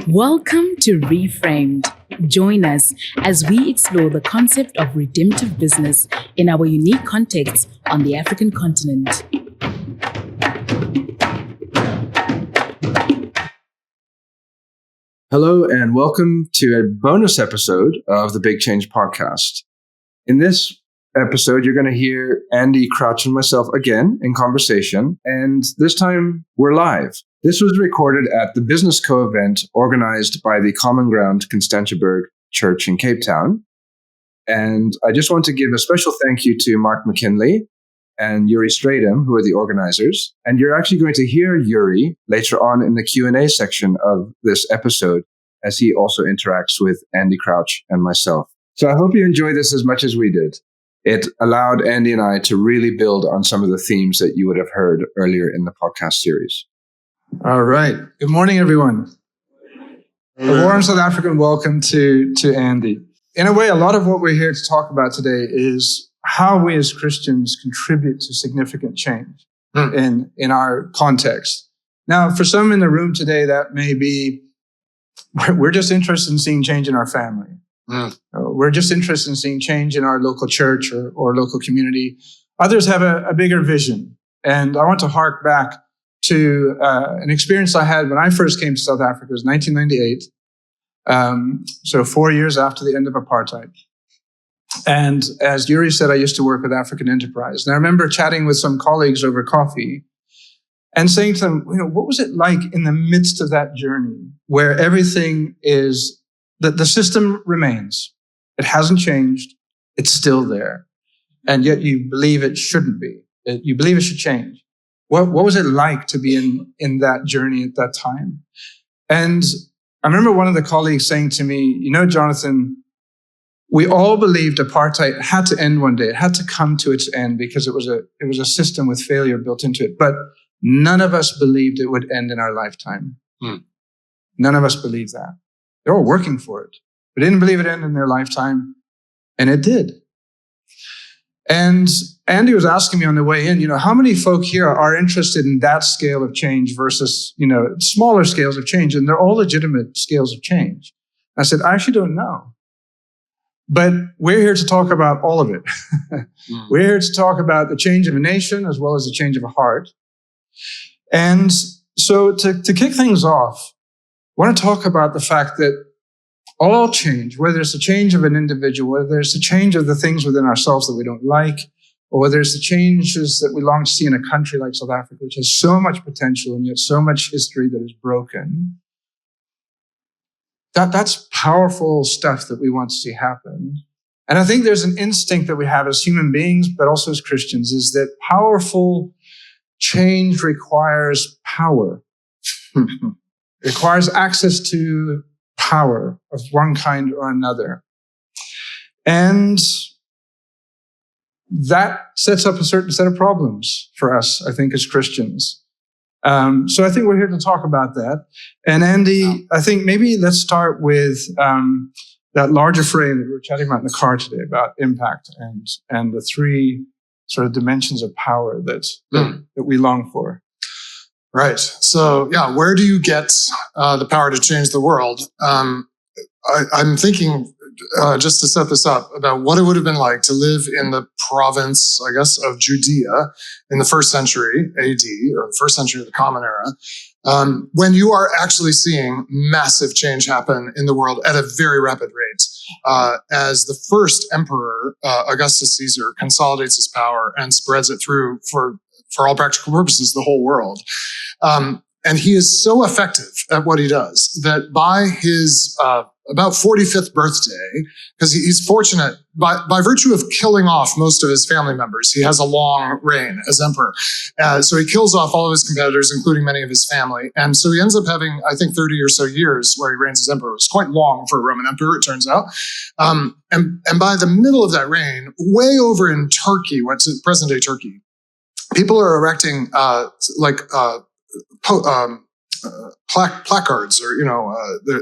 Welcome to Reframed. Join us as we explore the concept of redemptive business in our unique context on the African continent. Hello and welcome to a bonus episode of the Big Change podcast. In this episode, you're going to hear Andy Crouch and myself again in conversation, and this time we're live. This was recorded at the Business Co event organized by the Common Ground Constantiaberg Church in Cape Town. And I just want to give a special thank you to Mark McKinley and Yuri Stradom, who are the organizers. And you're actually going to hear Yuri later on in the Q&A section of this episode as he also interacts with Andy Crouch and myself. So I hope you enjoy this as much as we did. It allowed Andy and I to really build on some of the themes that you would have heard earlier in the podcast series. All right. Good morning, everyone. A warm South African welcome to Andy. In a way, a lot of what we're here to talk about today is how we as Christians contribute to significant change in our context. Now, for some in the room today, that may be, we're just interested in seeing change in our family. We're just interested in seeing change in our local church or local community. Others have a bigger vision. And I want to hark back to an experience I had when I first came to South Africa. It was 1998, so 4 years after the end of apartheid. And as Yuri said, I used to work with African Enterprise. And I remember chatting with some colleagues over coffee and saying to them, what was it like in the midst of that journey where everything is, the system remains. It hasn't changed. It's still there. And yet you believe it shouldn't be. You believe it should change. What was it like to be in that journey at that time? And I remember one of the colleagues saying to me, Jonathan, we all believed apartheid had to end one day. It had to come to its end because it was a system with failure built into it. But none of us believed it would end in our lifetime. None of us believed that. They're all working for it. But didn't believe it ended in their lifetime. And it did. And Andy was asking me on the way in, how many folk here are interested in that scale of change versus, smaller scales of change? And they're all legitimate scales of change. I said, I actually don't know. But we're here to talk about all of it. We're here to talk about the change of a nation as well as the change of a heart. And so to kick things off, I want to talk about the fact that all change, whether it's the change of an individual, whether it's the change of the things within ourselves that we don't like, or whether it's the changes that we long to see in a country like South Africa, which has so much potential and yet so much history that is broken, that's powerful stuff that we want to see happen. And I think there's an instinct that we have as human beings, but also as Christians, is that powerful change requires power. It requires access to power of one kind or another. And that sets up a certain set of problems for us, I think, as Christians. So I think we're here to talk about that. And Andy, I think maybe let's start with that larger frame that we were chatting about in the car today about impact and the three sort of dimensions of power that we long for. Right. So, where do you get the power to change the world? I'm thinking, just to set this up, about what it would have been like to live in the province, I guess, of Judea in the first century AD, or the first century of the Common Era, when you are actually seeing massive change happen in the world at a very rapid rate, as the first emperor, Augustus Caesar, consolidates his power and spreads it through, for all practical purposes, the whole world. And he is so effective at what he does that by his about 45th birthday, because he's fortunate, by virtue of killing off most of his family members, he has a long reign as emperor. So he kills off all of his competitors, including many of his family. And so he ends up having, I think, 30 or so years where he reigns as emperor. It's quite long for a Roman emperor, it turns out. And by the middle of that reign, way over in Turkey, what's present-day Turkey, people are erecting placards, or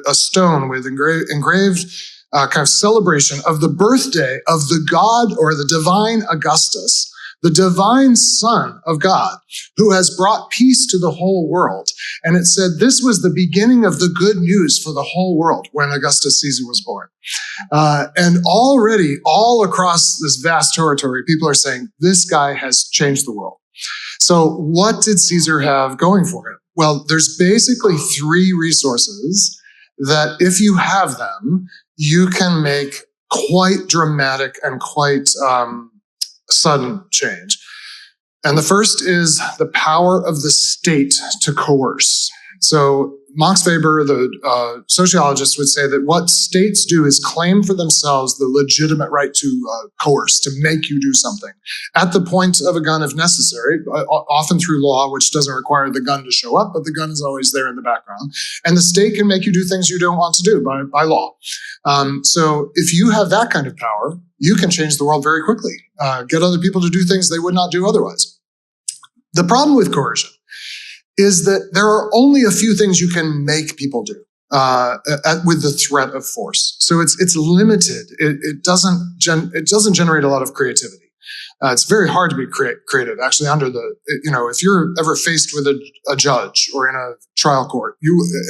a stone with engraved kind of celebration of the birthday of the god or the divine Augustus, the divine Son of God, who has brought peace to the whole world. And it said this was the beginning of the good news for the whole world when Augustus Caesar was born. And already, all across this vast territory, people are saying, this guy has changed the world. So what did Caesar have going for him? Well, there's basically three resources that if you have them, you can make quite dramatic and quite sudden change. And the first is the power of the state to coerce. So Max Weber, the sociologist, would say that what states do is claim for themselves the legitimate right to coerce, to make you do something at the point of a gun if necessary, often through law, which doesn't require the gun to show up, but the gun is always there in the background. And the state can make you do things you don't want to do by law. So if you have that kind of power, you can change the world very quickly, get other people to do things they would not do otherwise. The problem with coercion is that there are only a few things you can make people do with the threat of force. So it's limited. It doesn't generate a lot of creativity. It's very hard to be creative. Actually, if you're ever faced with a judge or in a trial court,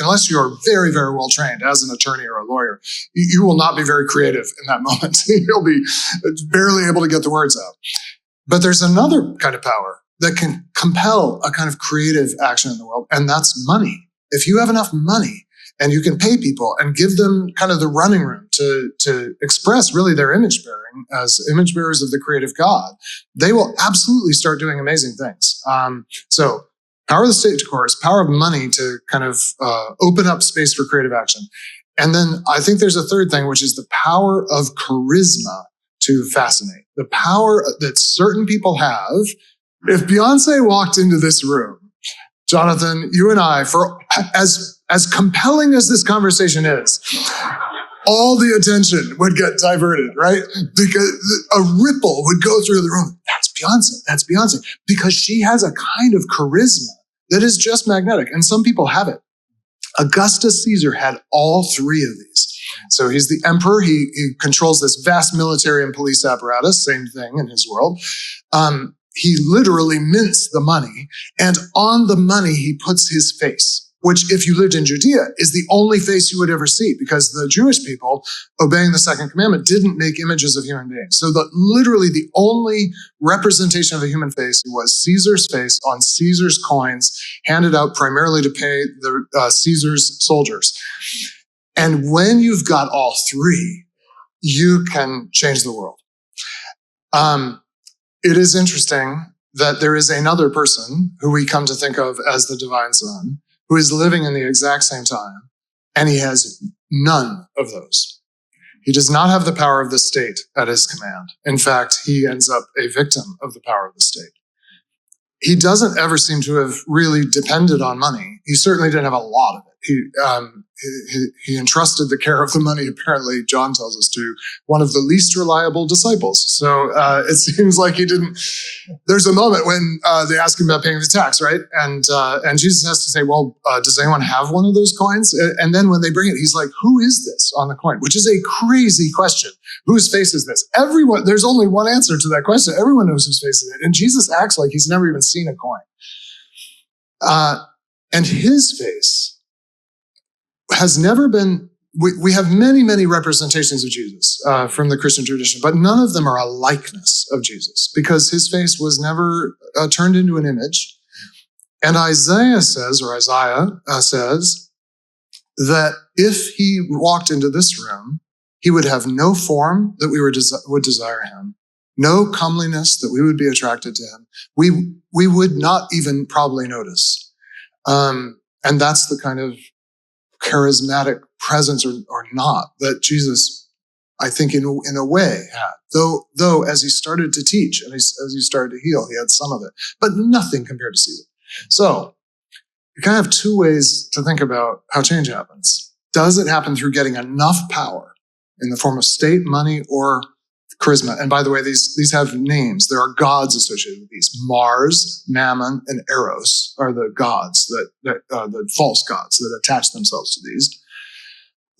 unless you're very, very well trained as an attorney or a lawyer, you will not be very creative in that moment. You'll be barely able to get the words out. But there's another kind of power that can compel a kind of creative action in the world, and that's money. If you have enough money and you can pay people and give them kind of the running room to express really their image bearing as image bearers of the creative God, they will absolutely start doing amazing things. So power of the state to coerce, power of money to kind of open up space for creative action. And then I think there's a third thing, which is the power of charisma to fascinate. The power that certain people have. If Beyonce walked into this room, Jonathan, you and I, for as compelling as this conversation is, all the attention would get diverted, right? Because a ripple would go through the room. That's Beyonce. Because she has a kind of charisma that is just magnetic. And some people have it. Augustus Caesar had all three of these. So he's the emperor. He controls this vast military and police apparatus. Same thing in his world. He literally mints the money, and on the money, he puts his face, which if you lived in Judea is the only face you would ever see, because the Jewish people, obeying the second commandment, didn't make images of human beings. So literally the only representation of a human face was Caesar's face on Caesar's coins, handed out primarily to pay the Caesar's soldiers. And when you've got all three, you can change the world. It is interesting that there is another person who we come to think of as the divine Son, who is living in the exact same time, and he has none of those. He does not have the power of the state at his command. In fact, he ends up a victim of the power of the state. He doesn't ever seem to have really depended on money. He certainly didn't have a lot of it. He entrusted the care of the money, apparently, John tells us, to one of the least reliable disciples. So it seems like he didn't. There's a moment when they ask him about paying the tax, right? And Jesus has to say, well, does anyone have one of those coins? And then when they bring it, he's like, who is this on the coin? Which is a crazy question. Whose face is this? Everyone, there's only one answer to that question. Everyone knows whose face is it. And Jesus acts like he's never even seen a coin. And his face has never been, we have many, many representations of Jesus from the Christian tradition, but none of them are a likeness of Jesus because his face was never turned into an image. And Isaiah says that if he walked into this room, he would have no form that we would desire him, no comeliness that we would be attracted to him. We would not even probably notice. And that's the kind of charismatic presence or not that Jesus, I think in a way had. Though as he started to teach and as he started to heal, he had some of it, but nothing compared to Caesar. So you kind of have two ways to think about how change happens. Does it happen through getting enough power in the form of state, money, or charisma? And by the way, these have names. There are gods associated with these. Mars, Mammon, and Eros are the gods the false gods that attach themselves to these.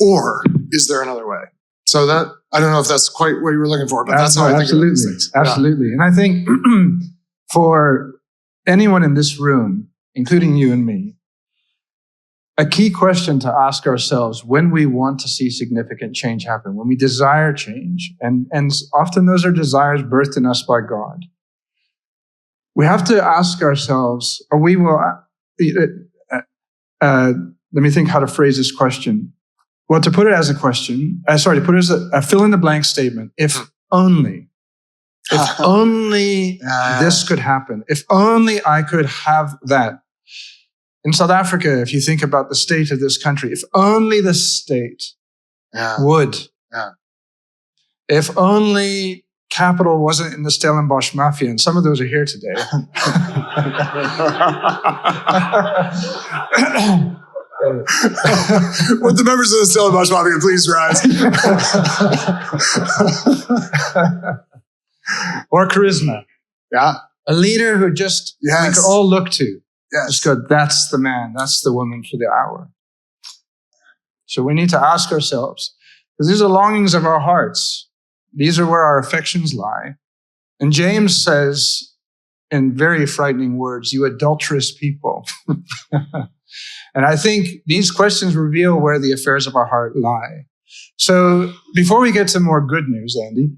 Or is there another way? So that, I don't know if that's quite what you were looking for, but that's how I think about these things. Absolutely. And I think for anyone in this room, including you and me, a key question to ask ourselves when we want to see significant change happen, when we desire change, and often those are desires birthed in us by God. We have to ask ourselves, or we will, let me think how to phrase this question. Well, to put it as a question, to put it as a fill in the blank statement, if only this could happen, if only I could have that. In South Africa, if you think about the state of this country, if only the state would, if only capital wasn't in the Stellenbosch Mafia, and some of those are here today. Would the members of the Stellenbosch Mafia please rise? Or charisma. Yeah. A leader who just we could all look to. Yes. Just go, that's the man, that's the woman for the hour. So we need to ask ourselves, because these are longings of our hearts. These are where our affections lie. And James says, in very frightening words, you adulterous people. And I think these questions reveal where the affairs of our heart lie. So before we get to more good news, Andy,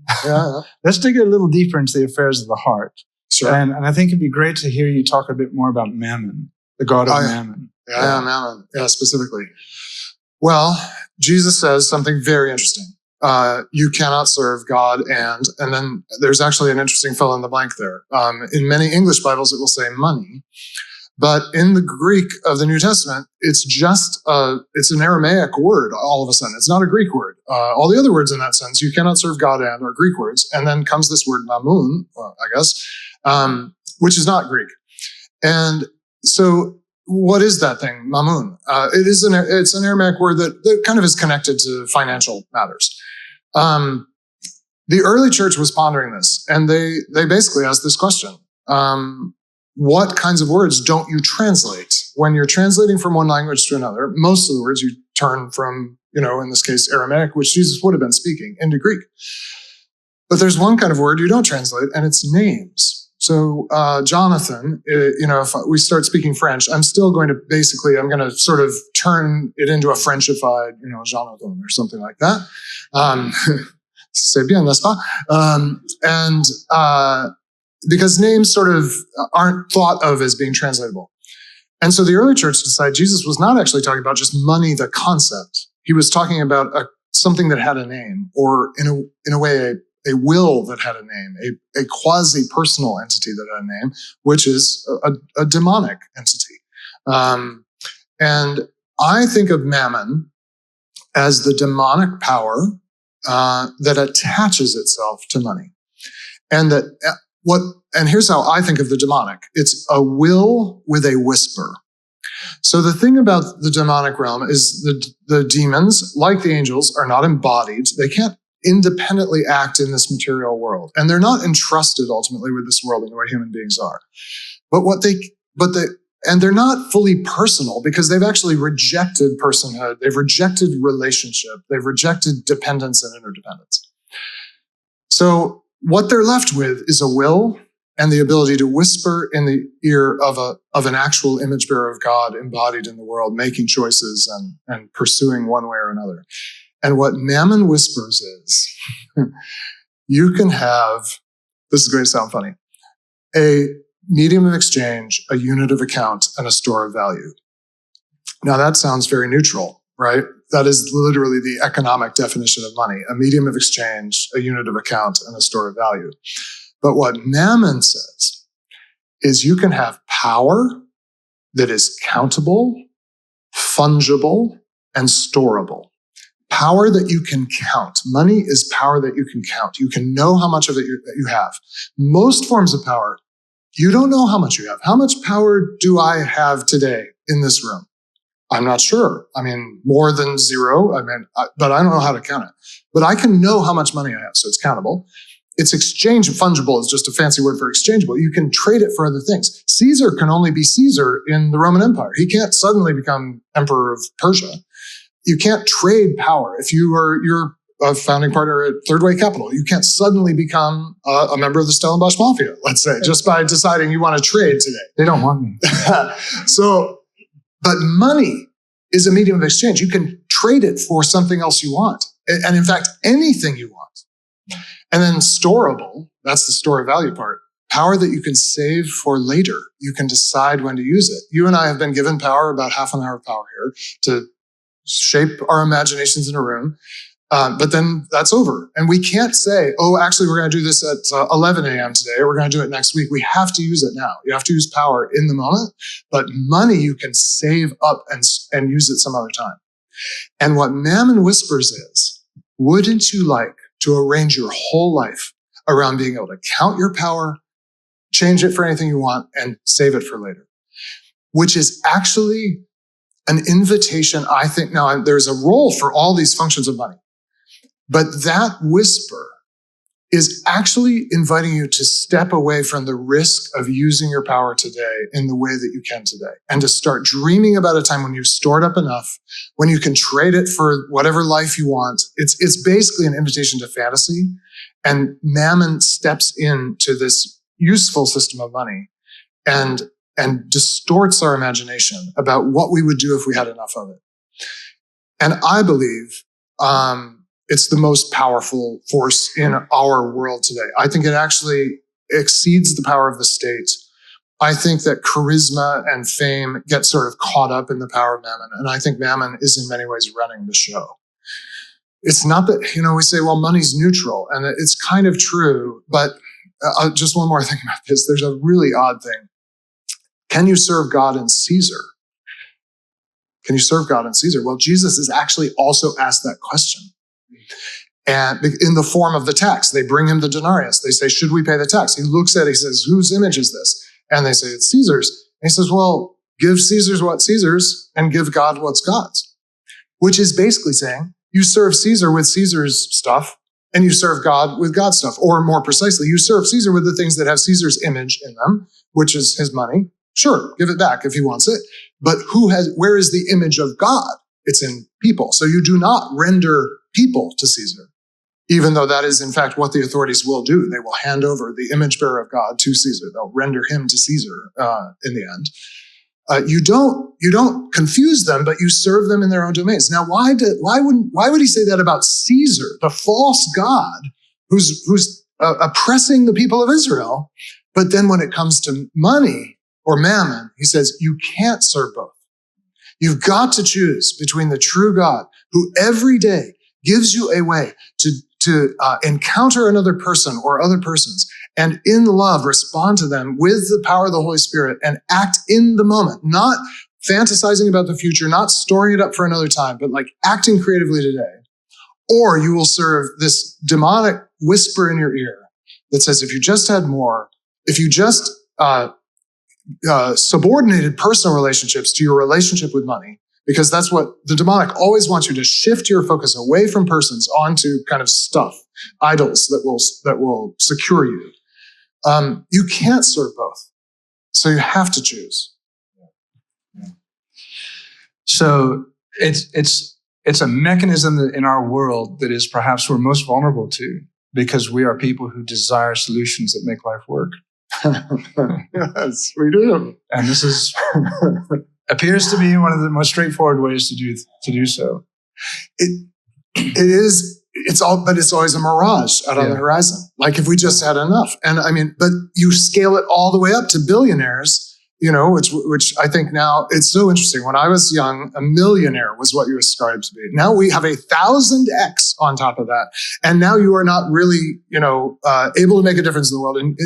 let's dig a little deeper into the affairs of the heart. Sure. And I think it'd be great to hear you talk a bit more about Mammon, the god of Mammon. Yeah, Mammon. Yeah, specifically. Well, Jesus says something very interesting. You cannot serve God and then there's actually an interesting fill in the blank there. In many English Bibles, it will say money. But in the Greek of the New Testament, it's just, it's an Aramaic word all of a sudden. It's not a Greek word. All the other words in that sense, you cannot serve God and are Greek words. And then comes this word mamun, I guess, which is not Greek. And so what is that thing, mamun? It's an Aramaic word that kind of is connected to financial matters. The early church was pondering this, and they basically asked this question. What kinds of words don't you translate? When you're translating from one language to another, most of the words you turn from, in this case, Aramaic, which Jesus would have been speaking, into Greek. But there's one kind of word you don't translate, and it's names. So Jonathan, if we start speaking French, I'm going to sort of turn it into a Frenchified, Jonathan or something like that. C'est bien, n'est-ce pas? Because names sort of aren't thought of as being translatable. And so the early church decided Jesus was not actually talking about just money, the concept. He was talking about something that had a name, or in a way, a will that had a name, a quasi-personal entity that had a name, which is a demonic entity. And I think of Mammon as the demonic power that attaches itself to money. And and here's how I think of the demonic. It's a will with a whisper. So the thing about the demonic realm is the demons, like the angels, are not embodied. They can't independently act in this material world. And they're not entrusted ultimately with this world in the way human beings are. And they're not fully personal because they've actually rejected personhood. They've rejected relationship. They've rejected dependence and interdependence. So what they're left with is a will and the ability to whisper in the ear of an actual image bearer of God embodied in the world, making choices and pursuing one way or another. And what Mammon whispers is, you can have, this is going to sound funny, a medium of exchange, a unit of account, and a store of value. Now that sounds very neutral, right? That is literally the economic definition of money, a medium of exchange, a unit of account, and a store of value. But what Mammon says is you can have power that is countable, fungible, and storable. Power that you can count. Money is power that you can count. You can know how much of it you have. Most forms of power, you don't know how much you have. How much power do I have today in this room? I'm not sure. I mean, more than zero. But I don't know how to count it. But I can know how much money I have, so it's countable. It's exchange. Fungible is just a fancy word for exchangeable. You can trade it for other things. Caesar can only be Caesar in the Roman Empire. He can't suddenly become emperor of Persia. You can't trade power. If you're a founding partner at Third Way Capital. You can't suddenly become a member of the Stellenbosch Mafia, let's say, just by deciding you want to trade today. They don't want me. But money is a medium of exchange. You can trade it for something else you want. And in fact, anything you want. And then storable, that's the store of value part, power that you can save for later. You can decide when to use it. You and I have been given power, about half an hour of power here, to shape our imaginations in a room. But then that's over. And we can't say, oh, actually, we're going to do this at 11 a.m. today, or we're going to do it next week. We have to use it now. You have to use power in the moment. But money you can save up and use it some other time. And what Mammon whispers is, wouldn't you like to arrange your whole life around being able to count your power, change it for anything you want, and save it for later? Which is actually an invitation, I think. Now, there's a role for all these functions of money. But that whisper is actually inviting you to step away from the risk of using your power today in the way that you can today, and to start dreaming about a time when you've stored up enough, when you can trade it for whatever life you want. It's basically an invitation to fantasy. And Mammon steps into this useful system of money and distorts our imagination about what we would do if we had enough of it. And I believe it's the most powerful force in our world today. I think it actually exceeds the power of the state. I think that charisma and fame get sort of caught up in the power of Mammon. And I think Mammon is in many ways running the show. It's not that, we say, well, money's neutral, and it's kind of true. But just one more thing about this. There's a really odd thing. Can you serve God and Caesar? Can you serve God and Caesar? Well, Jesus has actually also asked that question. And in the form of the tax, they bring him the denarius. They say, should we pay the tax? He looks at it, he says, whose image is this? And they say, it's Caesar's. And he says, well, give Caesar's what's Caesar's and give God what's God's. Which is basically saying, you serve Caesar with Caesar's stuff and you serve God with God's stuff. Or more precisely, you serve Caesar with the things that have Caesar's image in them, which is his money. Sure, give it back if he wants it. But where is the image of God? It's in people. So you do not render people to Caesar, even though that is in fact what the authorities will do. They will hand over the image bearer of God to Caesar. They'll render him to Caesar in the end. You don't confuse them, but you serve them in their own domains. Now, why would he say that about Caesar, the false god who's oppressing the people of Israel? But then when it comes to money or mammon, he says you can't serve both. You've got to choose between the true God, who every day gives you a way to encounter another person or other persons, and in love respond to them with the power of the Holy Spirit and act in the moment, not fantasizing about the future, not storing it up for another time, but like acting creatively today. Or you will serve this demonic whisper in your ear that says, if you just had more, if you just subordinated personal relationships to your relationship with money, because that's what the demonic always wants you to shift your focus away from persons onto kind of stuff, idols that will secure you. You can't serve both. So you have to choose. So it's a mechanism in our world that is perhaps we're most vulnerable to, because we are people who desire solutions that make life work. Yes, we do. And this is appears to be one of the most straightforward ways to do so. It is. But it's always a mirage out on the horizon. Like if we just had enough, and I mean, but you scale it all the way up to billionaires. Which I think now it's so interesting. When I was young, a millionaire was what you ascribed to be. Now we have 1,000x on top of that, and now you are not really, able to make a difference in the world. And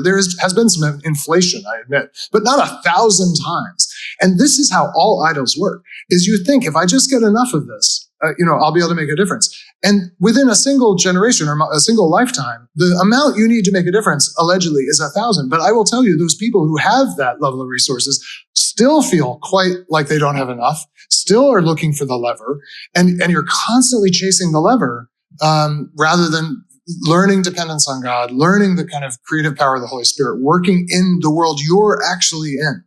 there has been some inflation, I admit, but not 1,000 times. And this is how all idols work: is you think, if I just get enough of this, I'll be able to make a difference. And within a single generation or a single lifetime, the amount you need to make a difference, allegedly, is 1,000. But I will tell you, those people who have that level of resources still feel quite like they don't have enough, still are looking for the lever, and you're constantly chasing the lever rather than learning dependence on God, learning the kind of creative power of the Holy Spirit, working in the world you're actually in.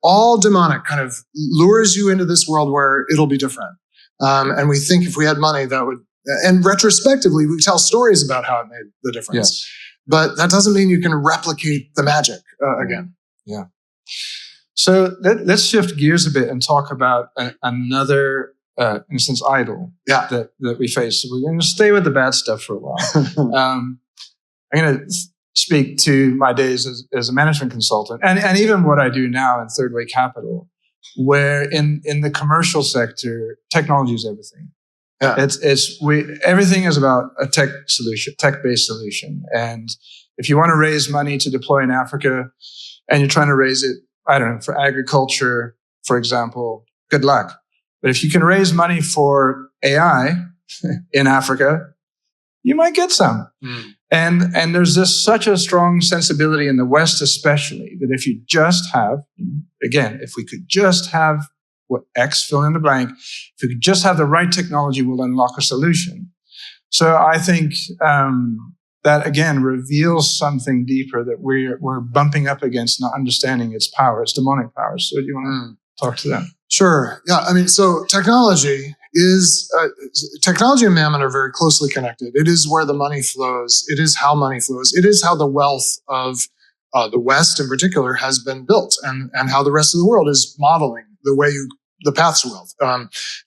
All demonic kind of lures you into this world where it'll be different. And we think if we had money, that would And retrospectively, we tell stories about how it made the difference. Yes. But that doesn't mean you can replicate the magic again. Yeah. So let's shift gears a bit and talk about another instance idol that we face. So we're going to stay with the bad stuff for a while. I'm going to speak to my days as a management consultant and even what I do now in Third Way Capital, where in the commercial sector, technology is everything. Yeah. Everything is about a tech-based solution. And if you want to raise money to deploy in Africa and you're trying to raise it, I don't know, for agriculture, for example, good luck. But if you can raise money for AI in Africa, you might get some. And there's just such a strong sensibility in the West, especially, that if you just have, again, if we could just have what X, fill in the blank, if we could just have the right technology, we'll unlock a solution. So I think that, again, reveals something deeper that we're bumping up against, not understanding its power, its demonic power. So do you want to talk to that? Sure. Yeah. I mean, so technology and mammon are very closely connected. It is where the money flows. It is how money flows. It is how the wealth of the West in particular has been built and how the rest of the world is modeling the paths to wealth.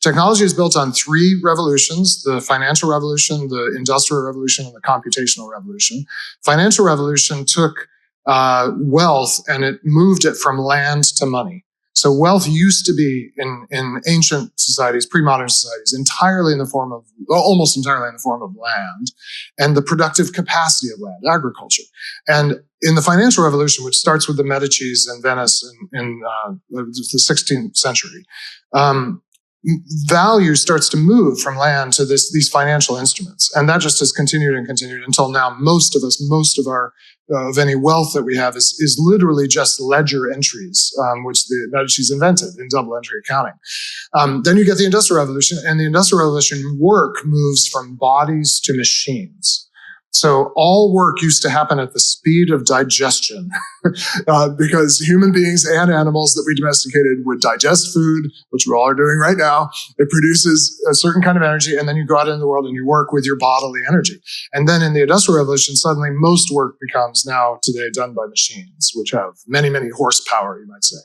Technology is built on three revolutions: the financial revolution, the industrial revolution, and the computational revolution. Financial revolution took wealth and it moved it from land to money. So wealth used to be in ancient societies, pre-modern societies, almost entirely in the form of land and the productive capacity of land, agriculture. And in the financial revolution, which starts with the Medicis in Venice in the 16th century, value starts to move from land to these financial instruments. And that just has continued and continued until now. Most of any wealth that we have is literally just ledger entries, which the Medicis invented in double entry accounting. Then you get the Industrial Revolution, and the Industrial Revolution work moves from bodies to machines. So all work used to happen at the speed of digestion because human beings and animals that we domesticated would digest food, which we all are doing right now. It produces a certain kind of energy, and then you go out into the world and you work with your bodily energy. And then in the Industrial Revolution, suddenly most work becomes now today done by machines, which have many, many horsepower, you might say.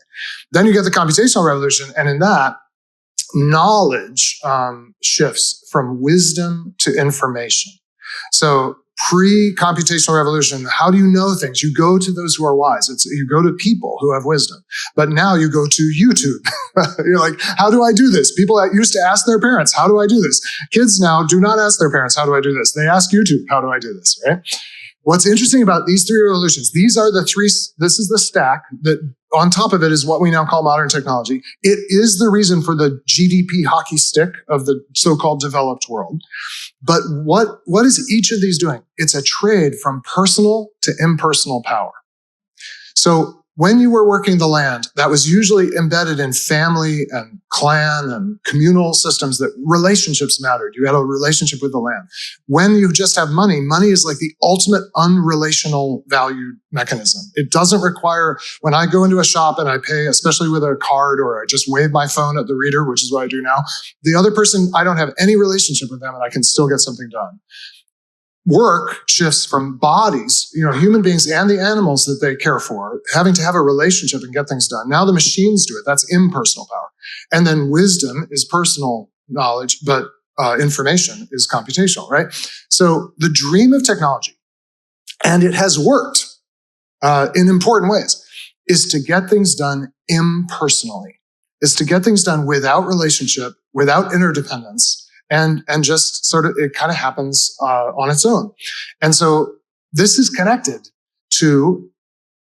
Then you get the Computational Revolution, and in that, knowledge shifts from wisdom to information. So pre-computational revolution, how do you know things? You go to those who are wise. You go to people who have wisdom. But now you go to YouTube. You're like, how do I do this? People that used to ask their parents, how do I do this? Kids now do not ask their parents, how do I do this? They ask YouTube, how do I do this, right? What's interesting about these three revolutions, this is the stack that on top of it is what we now call modern technology. It is the reason for the GDP hockey stick of the so-called developed world. But what is each of these doing? It's a trade from personal to impersonal power. So when you were working the land, that was usually embedded in family and clan and communal systems that relationships mattered. You had a relationship with the land. When you just have money is like the ultimate unrelational value mechanism. It doesn't require, when I go into a shop and I pay, especially with a card, or I just wave my phone at the reader, which is what I do now, the other person, I don't have any relationship with them and I can still get something done. Work shifts from bodies, human beings and the animals that they care for, having to have a relationship and get things done. Now the machines do it. That's impersonal power. And then wisdom is personal knowledge, but information is computational, right? So the dream of technology, and it has worked in important ways, is to get things done impersonally, is to get things done without relationship, without interdependence, and just sort of, it kind of happens on its own. And so this is connected to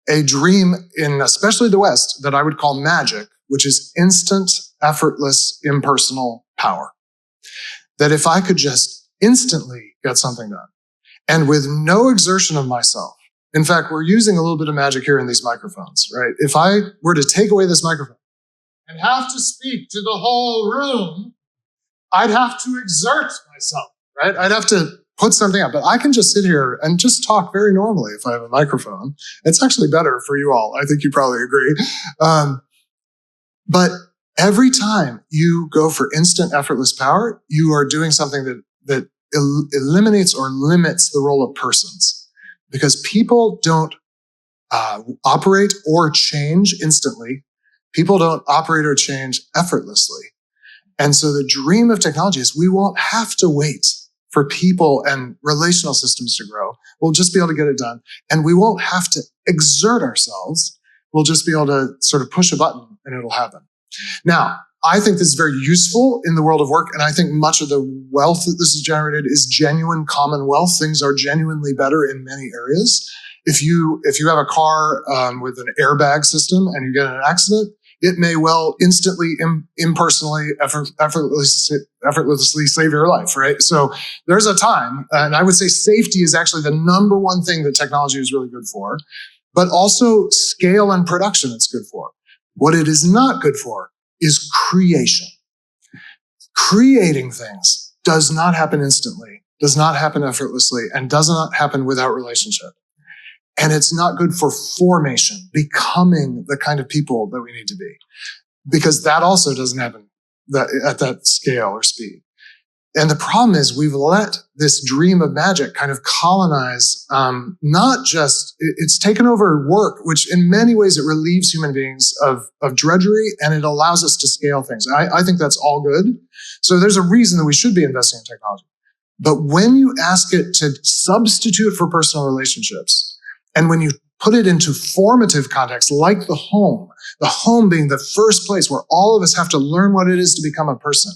a dream in especially the West that I would call magic, which is instant, effortless, impersonal power. That if I could just instantly get something done and with no exertion of myself, in fact, we're using a little bit of magic here in these microphones, right? If I were to take away this microphone and have to speak to the whole room, I'd have to exert myself, right? I'd have to put something up. But I can just sit here and just talk very normally if I have a microphone. It's actually better for you all. I think you probably agree. But every time you go for instant, effortless power, you are doing something that eliminates or limits the role of persons, because people don't operate or change instantly. People don't operate or change effortlessly. And so the dream of technology is we won't have to wait for people and relational systems to grow. We'll just be able to get it done. And we won't have to exert ourselves. We'll just be able to sort of push a button and it'll happen. Now, I think this is very useful in the world of work. And I think much of the wealth that this has generated is genuine commonwealth. Things are genuinely better in many areas. If you have a car with an airbag system and you get in an accident, it may well instantly, impersonally, effortlessly save your life, right? So there's a time, and I would say safety is actually the number one thing that technology is really good for, but also scale and production it's good for. What it is not good for is creation. Creating things does not happen instantly, does not happen effortlessly, and does not happen without relationship. And it's not good for formation, becoming the kind of people that we need to be, because that also doesn't happen at that scale or speed. And the problem is we've let this dream of magic kind of colonize, not just, it's taken over work, which in many ways it relieves human beings of drudgery, and it allows us to scale things. I think that's all good. So there's a reason that we should be investing in technology. But when you ask it to substitute for personal relationships, and when you put it into formative context, like the home being the first place where all of us have to learn what it is to become a person.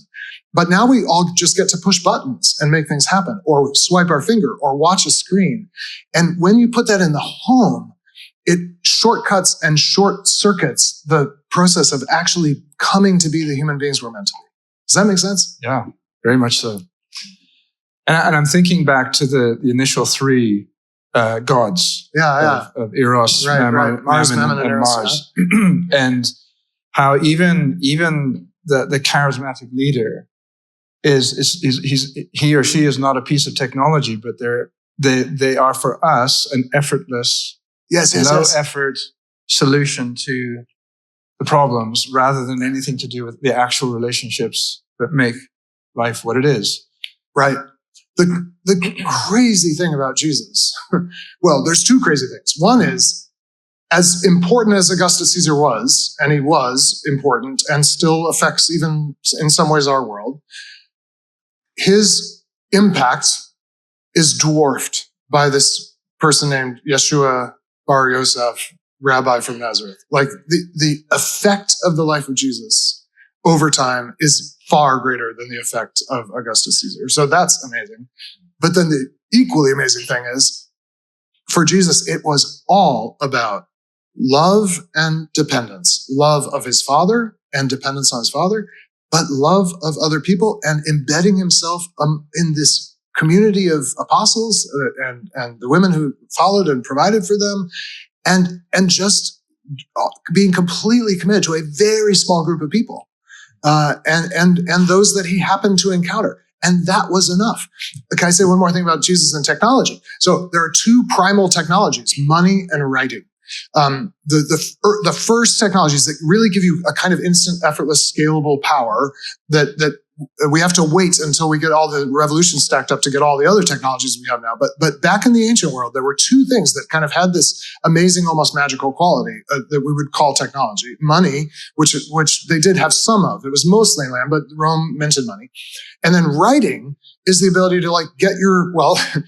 But now we all just get to push buttons and make things happen, or swipe our finger, or watch a screen. And when you put that in the home, it shortcuts and short circuits the process of actually coming to be the human beings we're meant to be. Does that make sense? Yeah, very much so. And I'm thinking back to the initial three gods of Eros, Mammon, and Mars. Yeah. And how even the charismatic leader he or she is not a piece of technology, but they are for us an effortless, low effort solution to the problems, rather than anything to do with the actual relationships that make life what it is. Right. The crazy thing about Jesus, well, there's two crazy things. One is, as important as Augustus Caesar was, and he was important and still affects even in some ways our world, his impact is dwarfed by this person named Yeshua Bar Yosef, rabbi from Nazareth. Like the effect of the life of Jesus over time is far greater than the effect of Augustus Caesar. So that's amazing. But then the equally amazing thing is, for Jesus, it was all about love and dependence. Love of his Father and dependence on his Father, but love of other people and embedding himself in this community of apostles and the women who followed and provided for them, and just being completely committed to a very small group of people. And those that he happened to encounter. And that was enough. Can I say one more thing about Jesus and technology? So there are two primal technologies, money and writing. The first technologies that really give you a kind of instant, effortless, scalable power that we have to wait until we get all the revolutions stacked up to get all the other technologies we have now. But back in the ancient world, there were two things that kind of had this amazing, almost magical quality that we would call technology. Money, which they did have some of. It was mostly land, but Rome minted money. And then writing is the ability to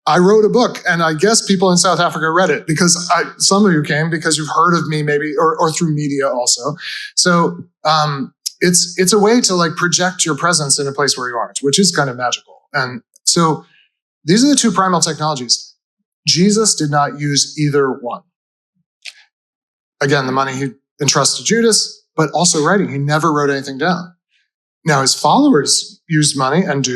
I wrote a book, and I guess people in South Africa read it because some of you came because you've heard of me maybe, or through media also. So, it's a way to project your presence in a place where you aren't, which is kind of magical. And so these are the two primal technologies. Jesus did not use either one. Again, the money he entrusted Judas, but also writing. He never wrote anything down. Now his followers used money and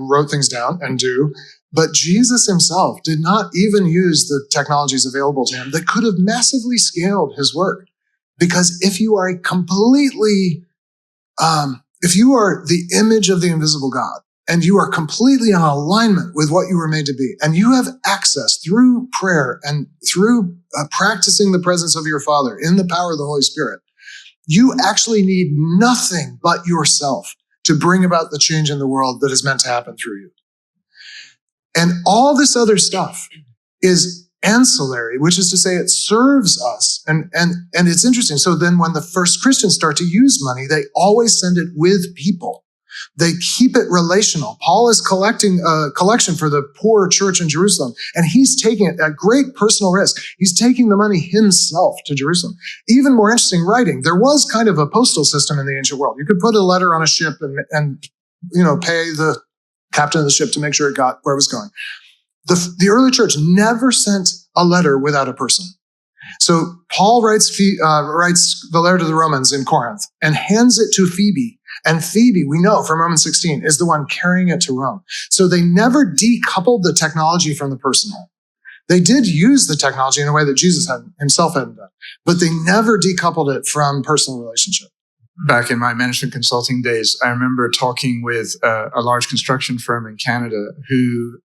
wrote things down and do, but Jesus himself did not even use the technologies available to him that could have massively scaled his work. Because if you are if you are the image of the invisible God, and you are completely in alignment with what you were made to be, and you have access through prayer and through practicing the presence of your Father in the power of the Holy Spirit, you actually need nothing but yourself to bring about the change in the world that is meant to happen through you. And all this other stuff is ancillary, which is to say it serves us. And it's interesting. So then when the first Christians start to use money, they always send it with people. They keep it relational. Paul is collecting a collection for the poor church in Jerusalem, and he's taking it at great personal risk. He's taking the money himself to Jerusalem. Even more interesting writing. There was kind of a postal system in the ancient world. You could put a letter on a ship and pay the captain of the ship to make sure it got where it was going. The early church never sent a letter without a person. So Paul writes the letter to the Romans in Corinth and hands it to Phoebe. And Phoebe, we know from Romans 16, is the one carrying it to Rome. So they never decoupled the technology from the personal. They did use the technology in a way that Jesus himself hadn't done, but they never decoupled it from personal relationship. Back in my management consulting days, I remember talking with a large construction firm in Canada who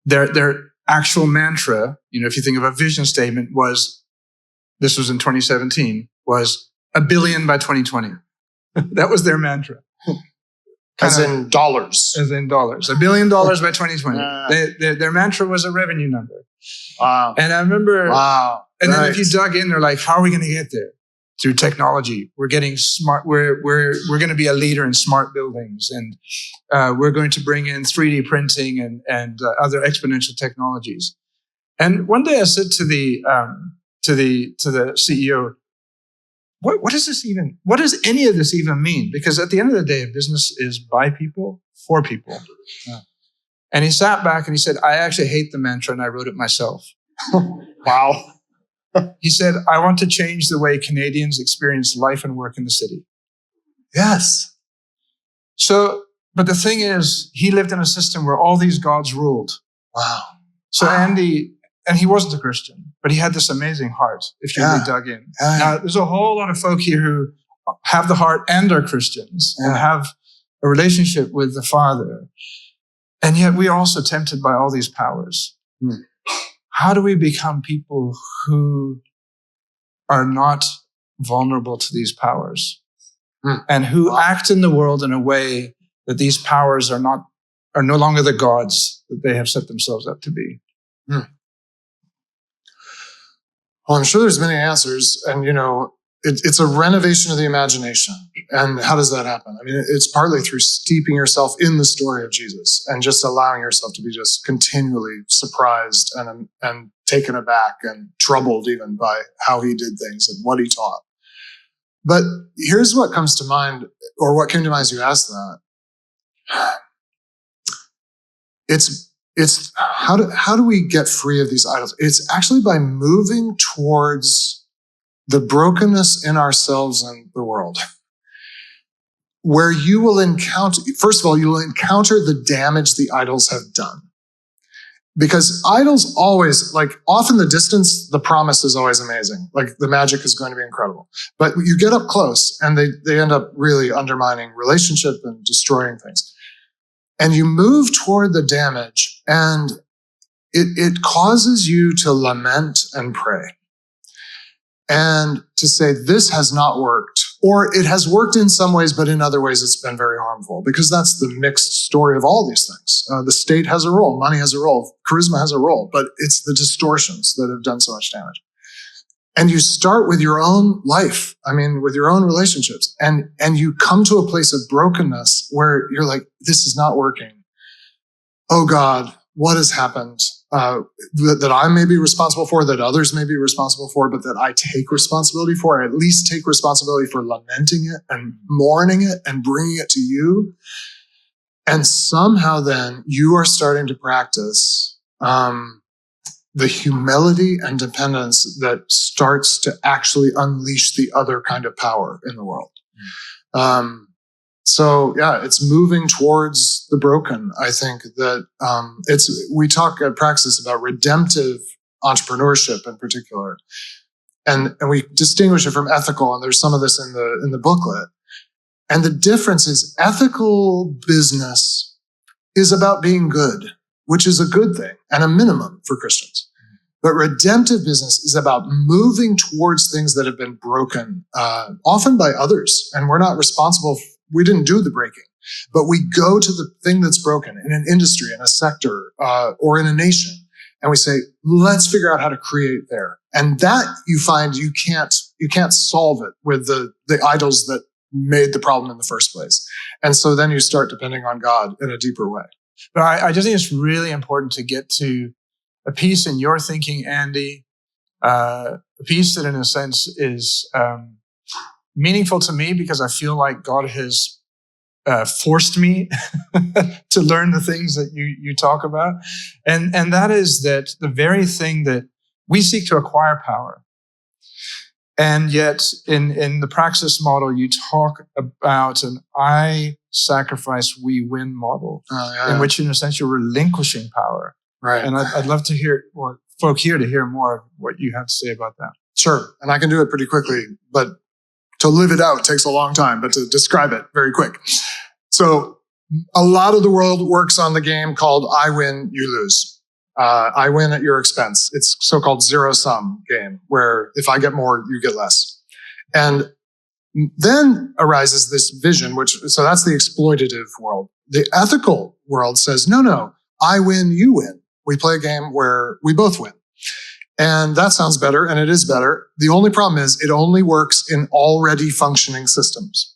their actual mantra, if you think of a vision statement, this was in 2017, was $1 billion by 2020. That was their mantra. As in dollars. As in dollars. $1 billion by 2020. Their mantra was a revenue number. Wow. And I remember, and then if you dug in, they're like, how are we going to get there? Through technology. We're getting smart. We're going to be a leader in smart buildings, and we're going to bring in 3D printing and other exponential technologies. And one day I said to the CEO, what does this even? What does any of this even mean? Because at the end of the day, business is by people for people. Yeah. And he sat back and he said, I actually hate the mantra, and I wrote it myself. Wow. He said, I want to change the way Canadians experience life and work in the city. Yes. So, but the thing is, he lived in a system where all these gods ruled. Wow. So Andy, and he wasn't a Christian, but he had this amazing heart, if you really dug in. Now, there's a whole lot of folk here who have the heart and are Christians and have a relationship with the Father. And yet we are also tempted by all these powers. How do we become people who are not vulnerable to these powers and who act in the world in a way that these powers are no longer the gods that they have set themselves up to be? Well, I'm sure there's many answers, and it's a renovation of the imagination. And how does that happen? I mean, it's partly through steeping yourself in the story of Jesus and just allowing yourself to be just continually surprised and taken aback and troubled even by how he did things and what he taught. But here's what comes to mind, or what came to mind as you asked that. It's how do we get free of these idols? It's actually by moving towards the brokenness in ourselves and the world, where you will encounter, first of all, you will encounter the damage the idols have done. Because idols always, off in the distance, the promise is always amazing. The magic is going to be incredible. But you get up close and they end up really undermining relationship and destroying things. And you move toward the damage, and it causes you to lament and pray. And to say, this has not worked, or it has worked in some ways, but in other ways it's been very harmful, because that's the mixed story of all these things. The state has a role, money has a role, charisma has a role, but it's the distortions that have done so much damage. And you start with your own life, with your own relationships, and you come to a place of brokenness where you're like, this is not working. Oh God, what has happened? That I may be responsible for, that others may be responsible for, but that I take responsibility for, or at least take responsibility for lamenting it and mourning it and bringing it to you. And somehow then you are starting to practice the humility and dependence that starts to actually unleash the other kind of power in the world. So it's moving towards the broken. I think that we talk at Praxis about redemptive entrepreneurship in particular, and we distinguish it from ethical. And there's some of this in the booklet. And the difference is ethical business is about being good, which is a good thing and a minimum for Christians. But redemptive business is about moving towards things that have been broken, often by others, and we're not responsible we didn't do the breaking, but we go to the thing that's broken in an industry, in a sector, or in a nation. And we say, let's figure out how to create there. And that you find you can't solve it with the idols that made the problem in the first place. And so then you start depending on God in a deeper way. But I just think it's really important to get to a piece in your thinking, Andy, a piece that in a sense is meaningful to me because I feel like God has forced me to learn the things that you talk about. And that is that the very thing that we seek to acquire power. And yet in the praxis model, you talk about an I sacrifice, we win model, in which in a sense you're relinquishing power. Right. And I'd love to hear folk here to hear more of what you have to say about that. Sure. And I can do it pretty quickly, but to live it out takes a long time, but to describe it very quick. So a lot of the world works on the game called I win, you lose. I win at your expense. It's so-called zero-sum game, where if I get more, you get less. And then arises this vision, so that's the exploitative world. The ethical world says, no, I win, you win. We play a game where we both win. And that sounds better, and it is better. The only problem is it only works in already functioning systems.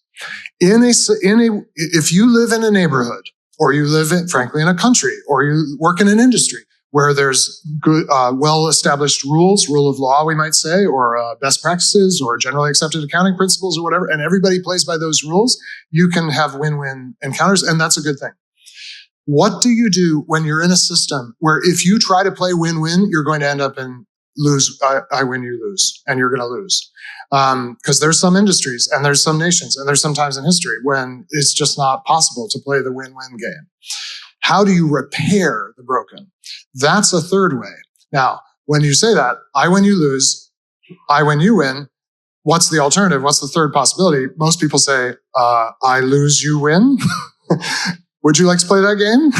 If you live in a neighborhood, or you live frankly in a country, or you work in an industry where there's good, well-established rules, rule of law, we might say, or best practices, or generally accepted accounting principles, or whatever, and everybody plays by those rules, you can have win-win encounters, and that's a good thing. What do you do when you're in a system where if you try to play win-win, you're going to end up in lose, I win, you lose, and you're going to lose? Because there's some industries, and there's some nations, and there's some times in history when it's just not possible to play the win-win game. How do you repair the broken? That's a third way. Now, when you say that, I win, you lose, I win, you win, what's the alternative? What's the third possibility? Most people say, I lose, you win. Would you like to play that game?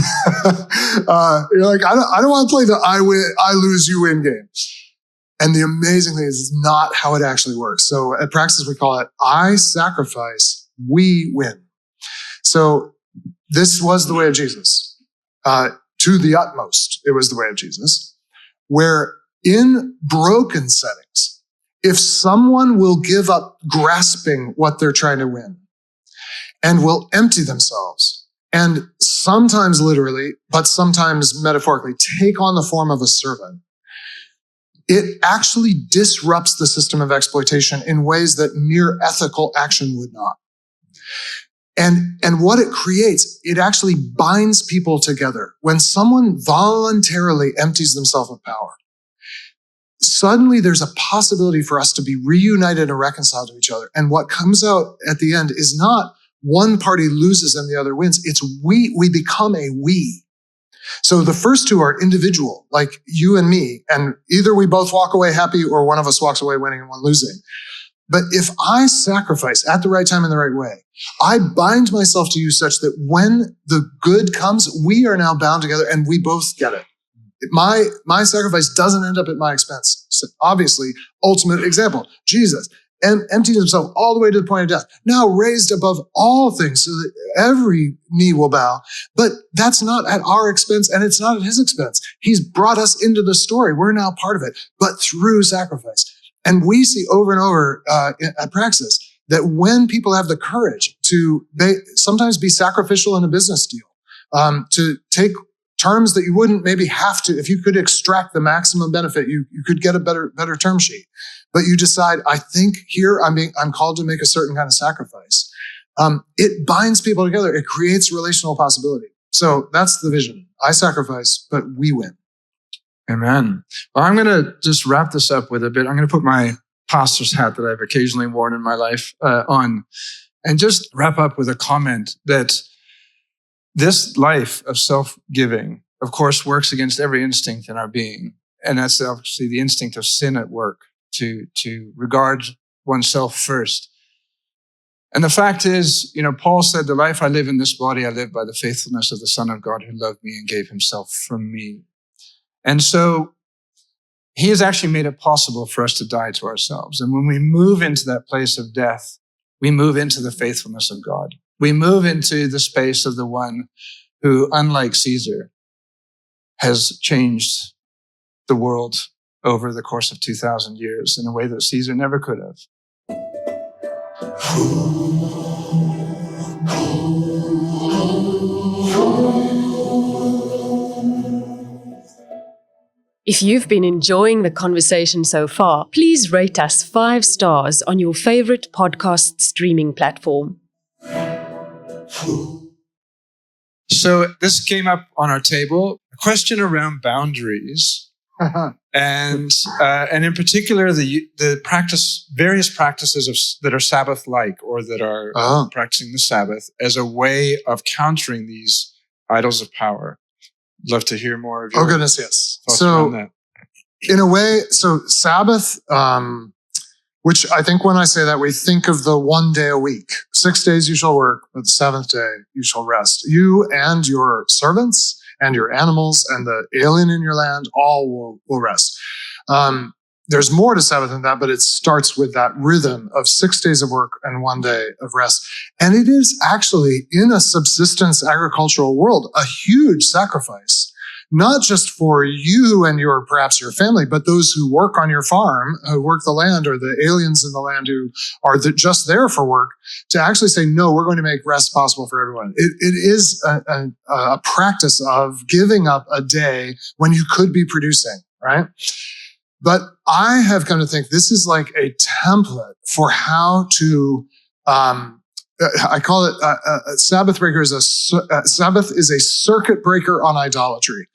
You're like, I don't want to play the I win, I lose, you win game. And the amazing thing is it's not how it actually works. So at Praxis, we call it I sacrifice, we win. So this was the way of Jesus. To the utmost, it was the way of Jesus, where in broken settings, if someone will give up grasping what they're trying to win and will empty themselves, and sometimes literally, but sometimes metaphorically, take on the form of a servant, it actually disrupts the system of exploitation in ways that mere ethical action would not. And what it creates, it actually binds people together. When someone voluntarily empties themselves of power, suddenly there's a possibility for us to be reunited and reconciled to each other. And what comes out at the end is not one party loses and the other wins. It's we become a we. So the first two are individual, like you and me, and either we both walk away happy or one of us walks away winning and one losing. But if I sacrifice at the right time in the right way, I bind myself to you such that when the good comes, we are now bound together and we both get it. My sacrifice doesn't end up at my expense. So obviously, ultimate example, Jesus emptied himself all the way to the point of death, now raised above all things so that every knee will bow. But that's not at our expense and it's not at his expense. He's brought us into the story. We're now part of it, but through sacrifice. And we see over and over at Praxis that when people have the courage to sometimes be sacrificial in a business deal, to take terms that you wouldn't maybe have to, if you could extract the maximum benefit, you could get a better term sheet. But you decide, I think here I'm called to make a certain kind of sacrifice. It binds people together. It creates relational possibility. So that's the vision. I sacrifice, but we win. Amen. Well, I'm going to just wrap this up with a bit. I'm going to put my pastor's hat that I've occasionally worn in my life on and just wrap up with a comment that this life of self-giving, of course, works against every instinct in our being. And that's obviously the instinct of sin at work, to regard oneself first. And the fact is, Paul said, the life I live in this body, I live by the faithfulness of the Son of God who loved me and gave himself for me. And so he has actually made it possible for us to die to ourselves. And when we move into that place of death, we move into the faithfulness of God. we move into the space of the one who, unlike Caesar, has changed the world over the course of 2,000 years in a way that Caesar never could have. If you've been enjoying the conversation so far, please rate us 5 stars on your favorite podcast streaming platform. So this came up on our table, a question around boundaries, and in particular the various practices that are Sabbath-like or that are practicing the Sabbath as a way of countering these idols of power. Love to hear more of your goodness, yes. thoughts around that. In a way, so Sabbath, which I think when I say that, we think of the one day a week. 6 days you shall work, but the seventh day you shall rest. You and your servants and your animals and the alien in your land all will rest. There's more to Sabbath than that, but it starts with that rhythm of 6 days of work and 1 day of rest. And it is actually, in a subsistence agricultural world, a huge sacrifice, not just for you and perhaps your family, but those who work on your farm, who work the land, or the aliens in the land who are just there for work, to actually say, no, we're going to make rest possible for everyone. It is a practice of giving up a day when you could be producing, right? But I have come to think this is like a template for how to, I call it a Sabbath breaker Sabbath is a circuit breaker on idolatry.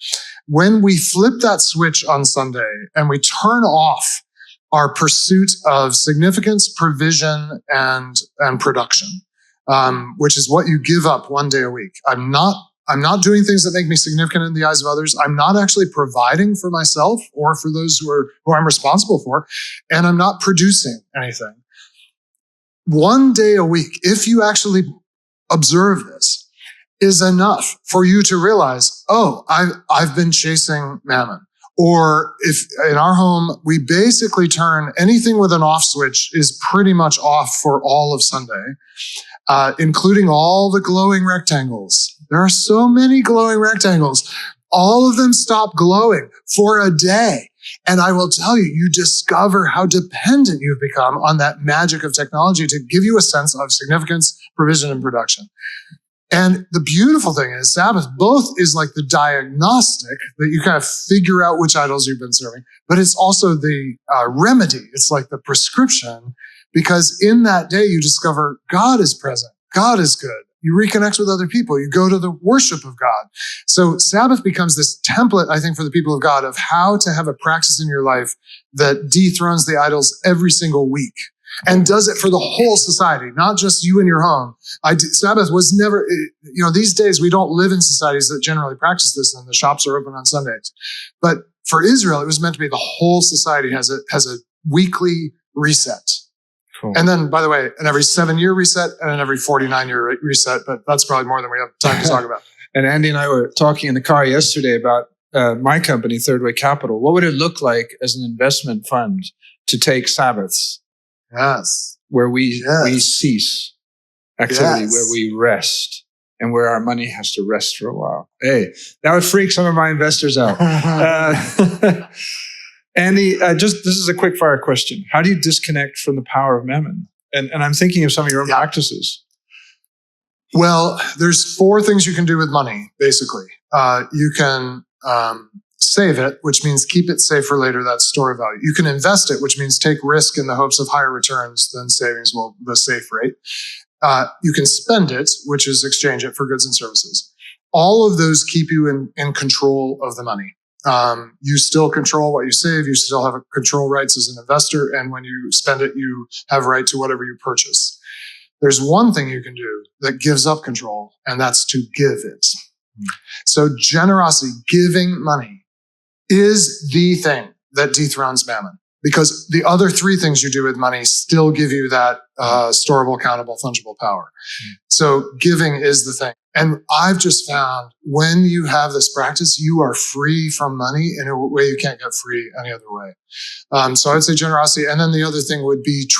When we flip that switch on Sunday and we turn off our pursuit of significance, provision, and production, which is what you give up 1 day a week. I'm not doing things that make me significant in the eyes of others. I'm not actually providing for myself or for those who I'm responsible for, and I'm not producing anything. 1 day a week, if you actually observe this, is enough for you to realize, oh, I've been chasing mammon. Or if in our home, we basically turn anything with an off switch is pretty much off for all of Sunday, including all the glowing rectangles. There are so many glowing rectangles. All of them stop glowing for a day. And I will tell you, you discover how dependent you've become on that magic of technology to give you a sense of significance, provision, and production. And the beautiful thing is Sabbath both is like the diagnostic that you kind of figure out which idols you've been serving, but it's also the remedy. It's like the prescription, because in that day you discover God is present. God is good. You reconnect with other people. You go to the worship of God. So Sabbath becomes this template, I think, for the people of God of how to have a practice in your life that dethrones the idols every single week and does it for the whole society, not just you and your home. Sabbath was never, these days we don't live in societies that generally practice this and the shops are open on Sundays. But for Israel, it was meant to be the whole society has a weekly reset. Cool. And then, by the way, an every 7-year reset and an every 49-year reset, but that's probably more than we have time to talk about. And Andy and I were talking in the car yesterday about my company, Third Way Capital. What would it look like as an investment fund to take Sabbaths? Yes. Where we cease activity, where we rest, and where our money has to rest for a while. Hey, that would freak some of my investors out. Andy, this is a quick fire question. How do you disconnect from the power of mammon? And I'm thinking of some of your own practices. Well, there's 4 things you can do with money, basically. You can save it, which means keep it safe for later. That's store of value. You can invest it, which means take risk in the hopes of higher returns than savings, the safe rate. You can spend it, which is exchange it for goods and services. All of those keep you in control of the money. You still control what you save. You still have control rights as an investor. And when you spend it, you have right to whatever you purchase. There's one thing you can do that gives up control, and that's to give it. So generosity, giving money, is the thing that dethrones mammon, because the other 3 things you do with money still give you that storable, countable, fungible power. So giving is the thing. And I've just found when you have this practice, you are free from money in a way you can't get free any other way. So I'd say generosity. And then the other thing would be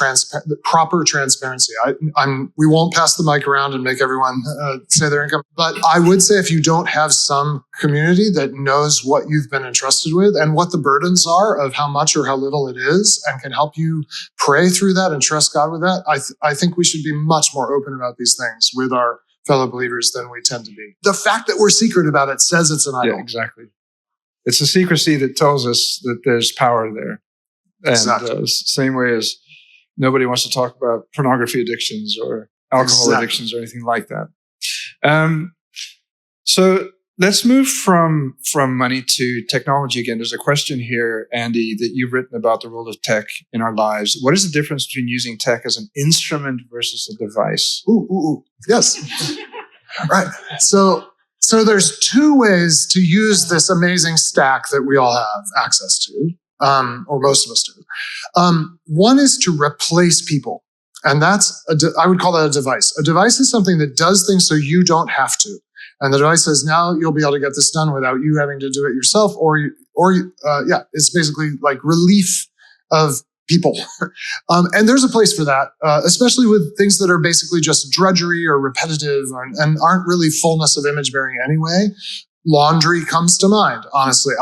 proper transparency. We won't pass the mic around and make everyone say their income. But I would say if you don't have some community that knows what you've been entrusted with and what the burdens are of how much or how little it is and can help you pray through that and trust God with that, I think we should be much more open about these things with our fellow believers than we tend to be. The fact that we're secret about it says it's an idol. Yeah, exactly. It's a secrecy that tells us that there's power there. And Exactly. Same way as nobody wants to talk about pornography addictions or alcohol addictions or anything like that. So let's move from money to technology again. There's a question here, Andy, that you've written about the role of tech in our lives. What is the difference between using tech as an instrument versus a device? Ooh. Yes. Right. So there's two ways to use this amazing stack that we all have access to, or most of us do. One is to replace people. And I would call that a device. A device is something that does things so you don't have to. And the device says, now you'll be able to get this done without you having to do it yourself, it's basically like relief of people. And there's a place for that, especially with things that are basically just drudgery or repetitive and aren't really fullness of image bearing anyway. Laundry comes to mind, honestly.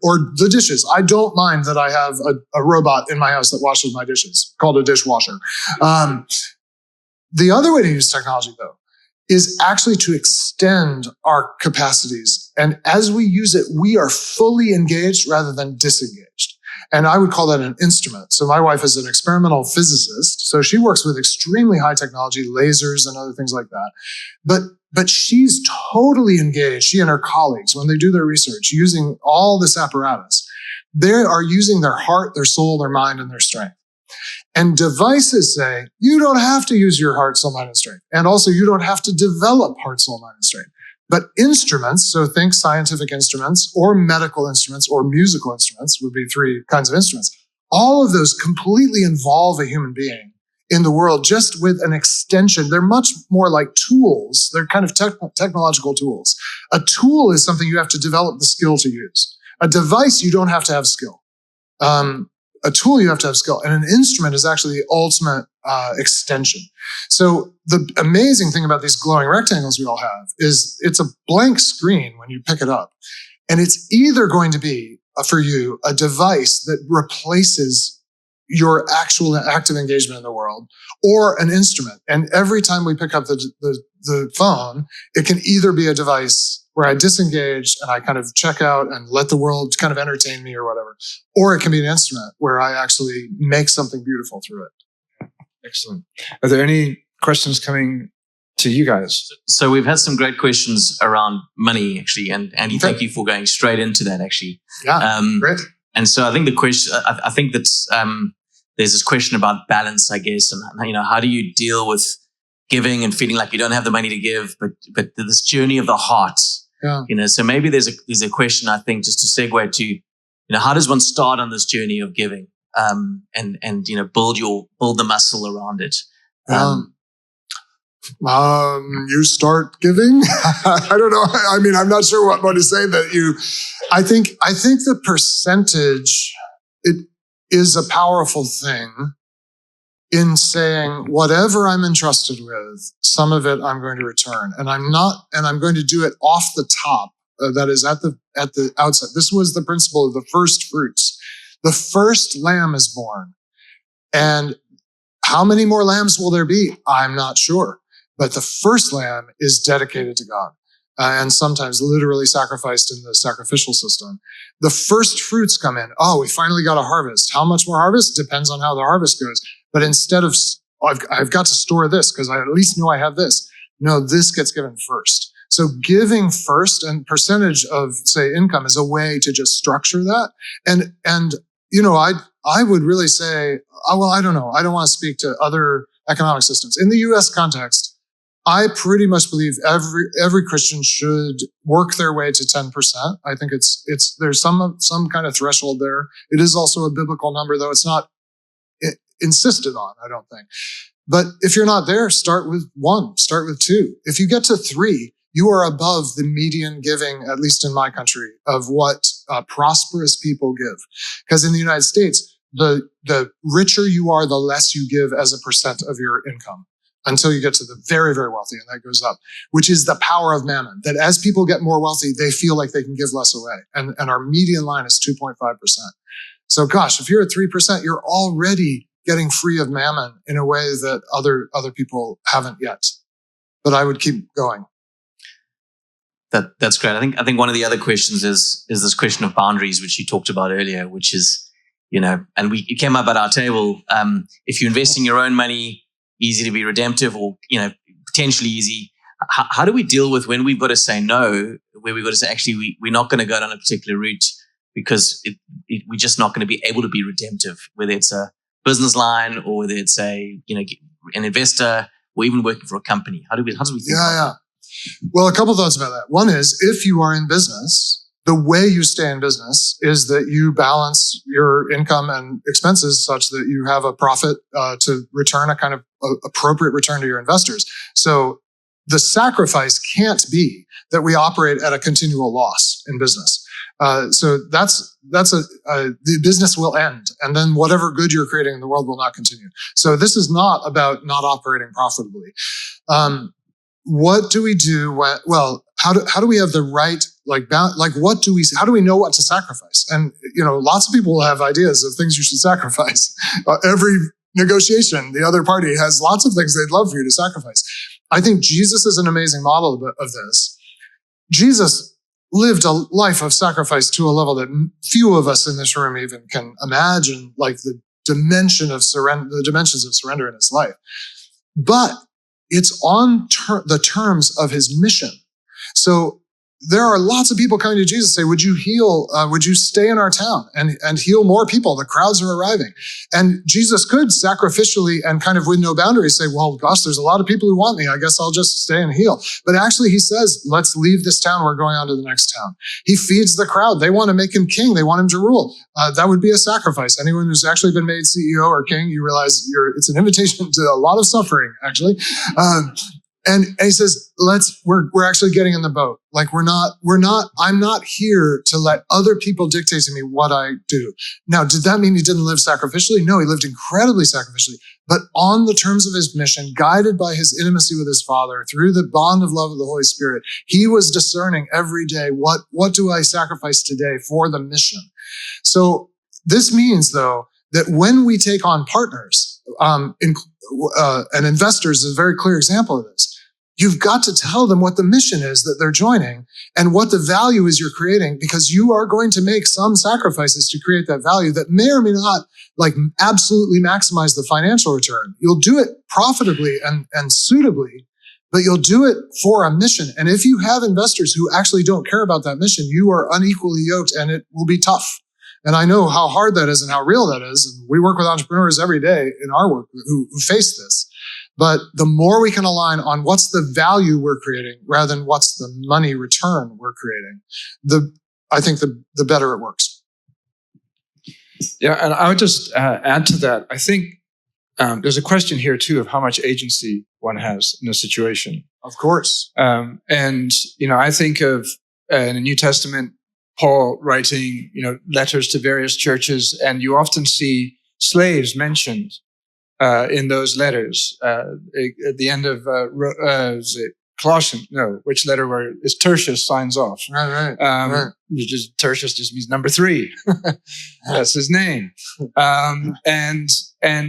Or the dishes. I don't mind that I have a robot in my house that washes my dishes, called a dishwasher. The other way to use technology, though, is actually to extend our capacities. And as we use it, we are fully engaged rather than disengaged. And I would call that an instrument. So my wife is an experimental physicist. So she works with extremely high technology, lasers and other things like that. But she's totally engaged, she and her colleagues, when they do their research, using all this apparatus, they are using their heart, their soul, their mind, and their strength. And devices say, you don't have to use your heart, soul, mind, and strength. And also, you don't have to develop heart, soul, mind, and strength. But instruments, so think scientific instruments or medical instruments or musical instruments would be three kinds of instruments. All of those completely involve a human being in the world just with an extension. They're much more like tools. They're kind of technological tools. A tool is something you have to develop the skill to use. A device, you don't have to have skill. A tool, you have to have skill. And an instrument is actually the ultimate extension. So the amazing thing about these glowing rectangles we all have is it's a blank screen when you pick it up. And it's either going to be, for you, a device that replaces your actual active engagement in the world, or an instrument. And every time we pick up the phone, it can either be a device where I disengage and I kind of check out and let the world kind of entertain me or whatever, or it can be an instrument where I actually make something beautiful through it. Excellent. Are there any questions coming to you guys? So we've had some great questions around money, actually, and Andy, thank you for going straight into that, actually. Yeah, great. And so I think the question, I think that there's this question about balance, I guess, and how do you deal with giving and feeling like you don't have the money to give, but this journey of the heart. Yeah. So maybe there's a question, I think, just to segue to, how does one start on this journey of giving, and build the muscle around it. You start giving. I don't know. I mean, I'm not sure what to say I think the percentage, it is a powerful thing in saying whatever I'm entrusted with, some of it I'm going to return. And I'm going to do it off the top. That is at the outset. This was the principle of the first fruits. The first lamb is born. And how many more lambs will there be? I'm not sure. But the first lamb is dedicated to God. And sometimes literally sacrificed in the sacrificial system. The first fruits come in. Oh, we finally got a harvest. How much more harvest? Depends on how the harvest goes. But instead of, I've got to store this because I at least know I have this. No, this gets given first. So giving first and percentage of, say, income is a way to just structure that. And I would really say, I don't know. I don't want to speak to other economic systems. In the U.S. context, I pretty much believe every Christian should work their way to 10%. I think there's some kind of threshold there. It is also a biblical number, though. insisted on, I don't think. But if you're not there, start with 1, start with 2. If you get to 3, you are above the median giving, at least in my country, of what prosperous people give. Because in the United States, the richer you are, the less you give as a percent of your income until you get to the very, very wealthy, and that goes up, which is the power of mammon, that as people get more wealthy, they feel like they can give less away. And our median line is 2.5%. So gosh, if you're at 3%, you're already getting free of mammon in a way that other people haven't yet. But I would keep going. That's great. I think one of the other questions is this question of boundaries, which you talked about earlier, which is, and it came up at our table. If you're investing your own money, easy to be redemptive, or potentially easy. How do we deal with when we've got to say no, where we've got to say actually we're not going to go down a particular route because we're just not going to be able to be redemptive, whether it's a business line or whether it's an investor or even working for a company. How do we think about that? Well, a couple thoughts about that. One is, if you are in business, the way you stay in business is that you balance your income and expenses such that you have a profit to return a kind of appropriate return to your investors. So the sacrifice can't be that we operate at a continual loss in business. So the business will end, and then whatever good you're creating in the world will not continue. So this is not about not operating profitably. What do we do when, how do we have the right, how do we know what to sacrifice? And, lots of people will have ideas of things you should sacrifice. Every negotiation, the other party has lots of things they'd love for you to sacrifice. I think Jesus is an amazing model of this. Jesus lived a life of sacrifice to a level that few of us in this room even can imagine, like the dimensions of surrender in his life. But it's on the terms of his mission. So there are lots of people coming to Jesus and say, would you stay in our town and heal more people? The crowds are arriving. And Jesus could sacrificially and kind of with no boundaries say, well, gosh, there's a lot of people who want me. I guess I'll just stay and heal. But actually he says, let's leave this town. We're going on to the next town. He feeds the crowd. They want to make him king. They want him to rule. That would be a sacrifice. Anyone who's actually been made CEO or king, you realize it's an invitation to a lot of suffering, actually. And he says, we're actually getting in the boat. I'm not here to let other people dictate to me what I do. Now, did that mean he didn't live sacrificially? No, he lived incredibly sacrificially, but on the terms of his mission, guided by his intimacy with his Father, through the bond of love of the Holy Spirit, he was discerning every day, what do I sacrifice today for the mission? So this means, though, that when we take on partners, and investors is a very clear example of this, you've got to tell them what the mission is that they're joining and what the value is you're creating, because you are going to make some sacrifices to create that value that may or may not absolutely maximize the financial return. You'll do it profitably and suitably, but you'll do it for a mission. And if you have investors who actually don't care about that mission, you are unequally yoked and it will be tough. And I know how hard that is and how real that is. And we work with entrepreneurs every day in our work who face this. But the more we can align on what's the value we're creating rather than what's the money return we're creating, I think the better it works. Yeah, and I would just add to that. I think there's a question here too of how much agency one has in a situation. Of course. And I think of in the New Testament, Paul writing letters to various churches, and you often see slaves mentioned in those letters. At the end of is it Colossians? No, which letter where is Tertius signs off? Right. Tertius just means number 3. That's his name. And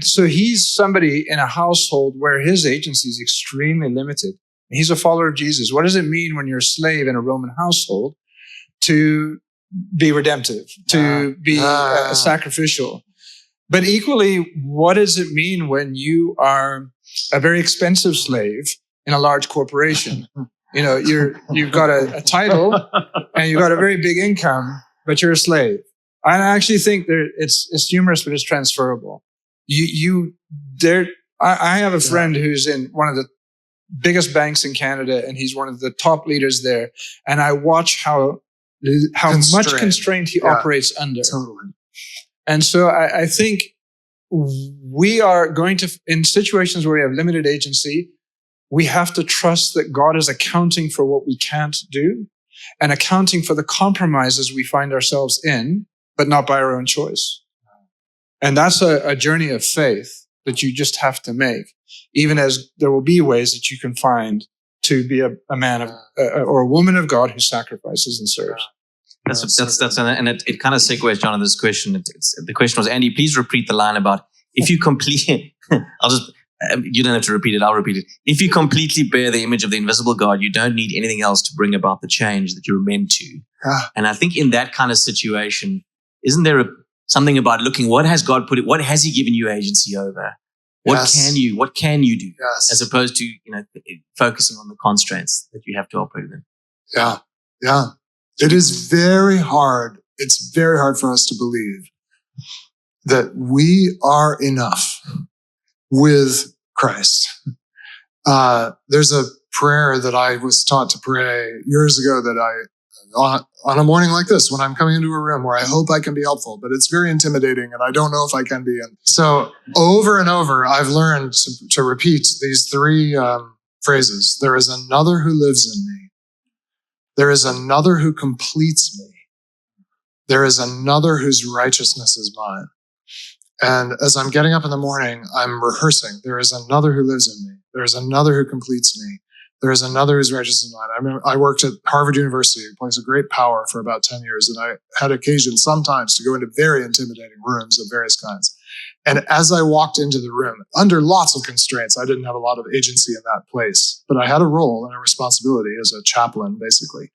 so he's somebody in a household where his agency is extremely limited. He's a follower of Jesus. What does it mean when you're a slave in a Roman household to be redemptive, to be sacrificial? But equally, what does it mean when you are a very expensive slave in a large corporation? You've got a title and you've got a very big income, but you're a slave. I actually think it's humorous, but it's transferable. I have a friend who's in one of the biggest banks in Canada, and he's one of the top leaders there. And I watch how much constraint he operates under. Totally. And so I think we are going to, in situations where we have limited agency, we have to trust that God is accounting for what we can't do and accounting for the compromises we find ourselves in, but not by our own choice. And that's a journey of faith that you just have to make, even as there will be ways that you can find to be a man of, or a woman of God who sacrifices and serves. And it kind of segues, John, on this question. The question was, Andy, please repeat the line about if you complete. You don't have to repeat it. I'll repeat it. If you completely bear the image of the invisible God, you don't need anything else to bring about the change that you're meant to. And I think in that kind of situation, isn't there something about looking, what has God put it? What has He given you agency over? What can you do? As opposed to, focusing on the constraints that you have to operate in. Yeah. It is very hard. It's very hard for us to believe that we are enough with Christ. There's a prayer that I was taught to pray years ago that on a morning like this, when I'm coming into a room where I hope I can be helpful, but it's very intimidating and I don't know if I can be. And so over and over, I've learned to repeat these three phrases. There is another who lives in me. There is another who completes me. There is another whose righteousness is mine. And as I'm getting up in the morning, I'm rehearsing. There is another who lives in me. There is another who completes me. There is another whose righteousness is mine. I remember I worked at Harvard University, a place of great power, for about 10 years. And I had occasion sometimes to go into very intimidating rooms of various kinds. And as I walked into the room, under lots of constraints, I didn't have a lot of agency in that place, but I had a role and a responsibility as a chaplain, basically.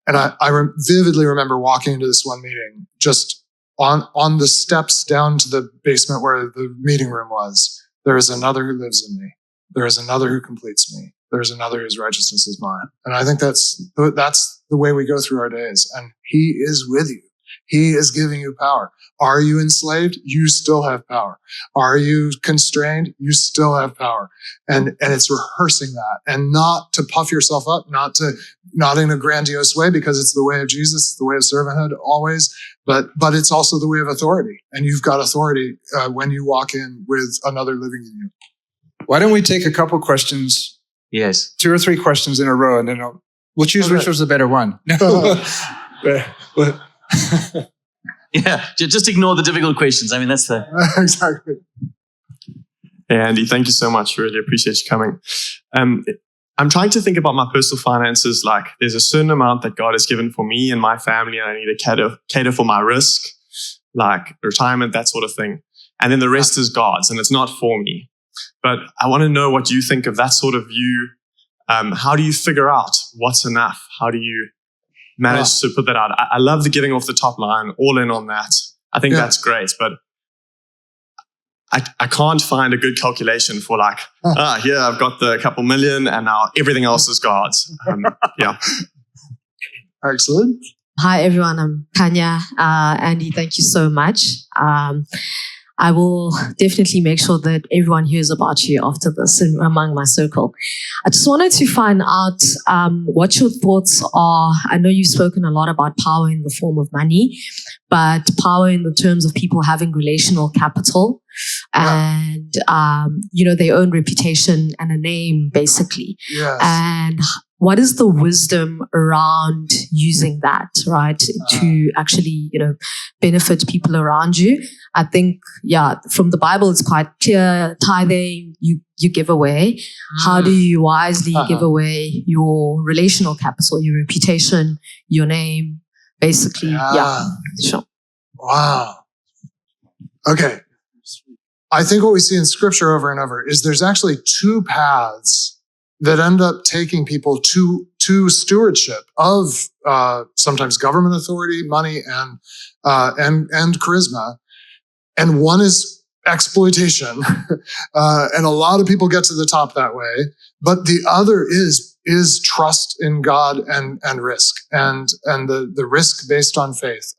And I vividly remember walking into this one meeting, just on the steps down to the basement where the meeting room was. There is another who lives in me. There is another who completes me. There is another whose righteousness is mine. And I think that's the way we go through our days. And He is with you. He is giving you power. Are you enslaved? You still have power. Are you constrained? You still have power. And it's rehearsing that, and not to puff yourself up, not in a grandiose way, because it's the way of Jesus, it's the way of servanthood always, but it's also the way of authority. And you've got authority when you walk in with another living in you. Why don't we take a couple questions? Yes. 2 or 3 questions in a row, and then we'll choose which was the better one. Yeah, just ignore the difficult questions. I mean, that's the... Exactly. Hey, Andy, thank you so much. Really appreciate you coming. I'm trying to think about my personal finances. Like, there's a certain amount that God has given for me and my family, and I need to cater for my risk, like retirement, that sort of thing. And then the rest is God's, and it's not for me. But I want to know what you think of that sort of view. How do you figure out what's enough? How do you manage to put that out? I love the giving off the top line, all in on that. I think that's great, but I can't find a good calculation for like, here I've got the couple million and now everything else is God's. Excellent. Hi, everyone. I'm Kanya. Andy, thank you so much. I will definitely make sure that everyone hears about you after this and among my circle. I just wanted to find out what your thoughts are. I know you've spoken a lot about power in the form of money, but power in the terms of people having relational capital and, their own reputation and a name, basically. Yes. And what is the wisdom around using that, right, to actually, benefit people around you? I think, from the Bible, it's quite clear. Tithing, you give away. How do you wisely give away your relational capital, your reputation, your name, basically? Sure. Wow. Okay. I think what we see in Scripture over and over is there's actually 2 paths that end up taking people to stewardship of sometimes government authority, money, and charisma. And one is exploitation, and a lot of people get to the top that way. But the other is trust in God and risk, and the risk based on faith.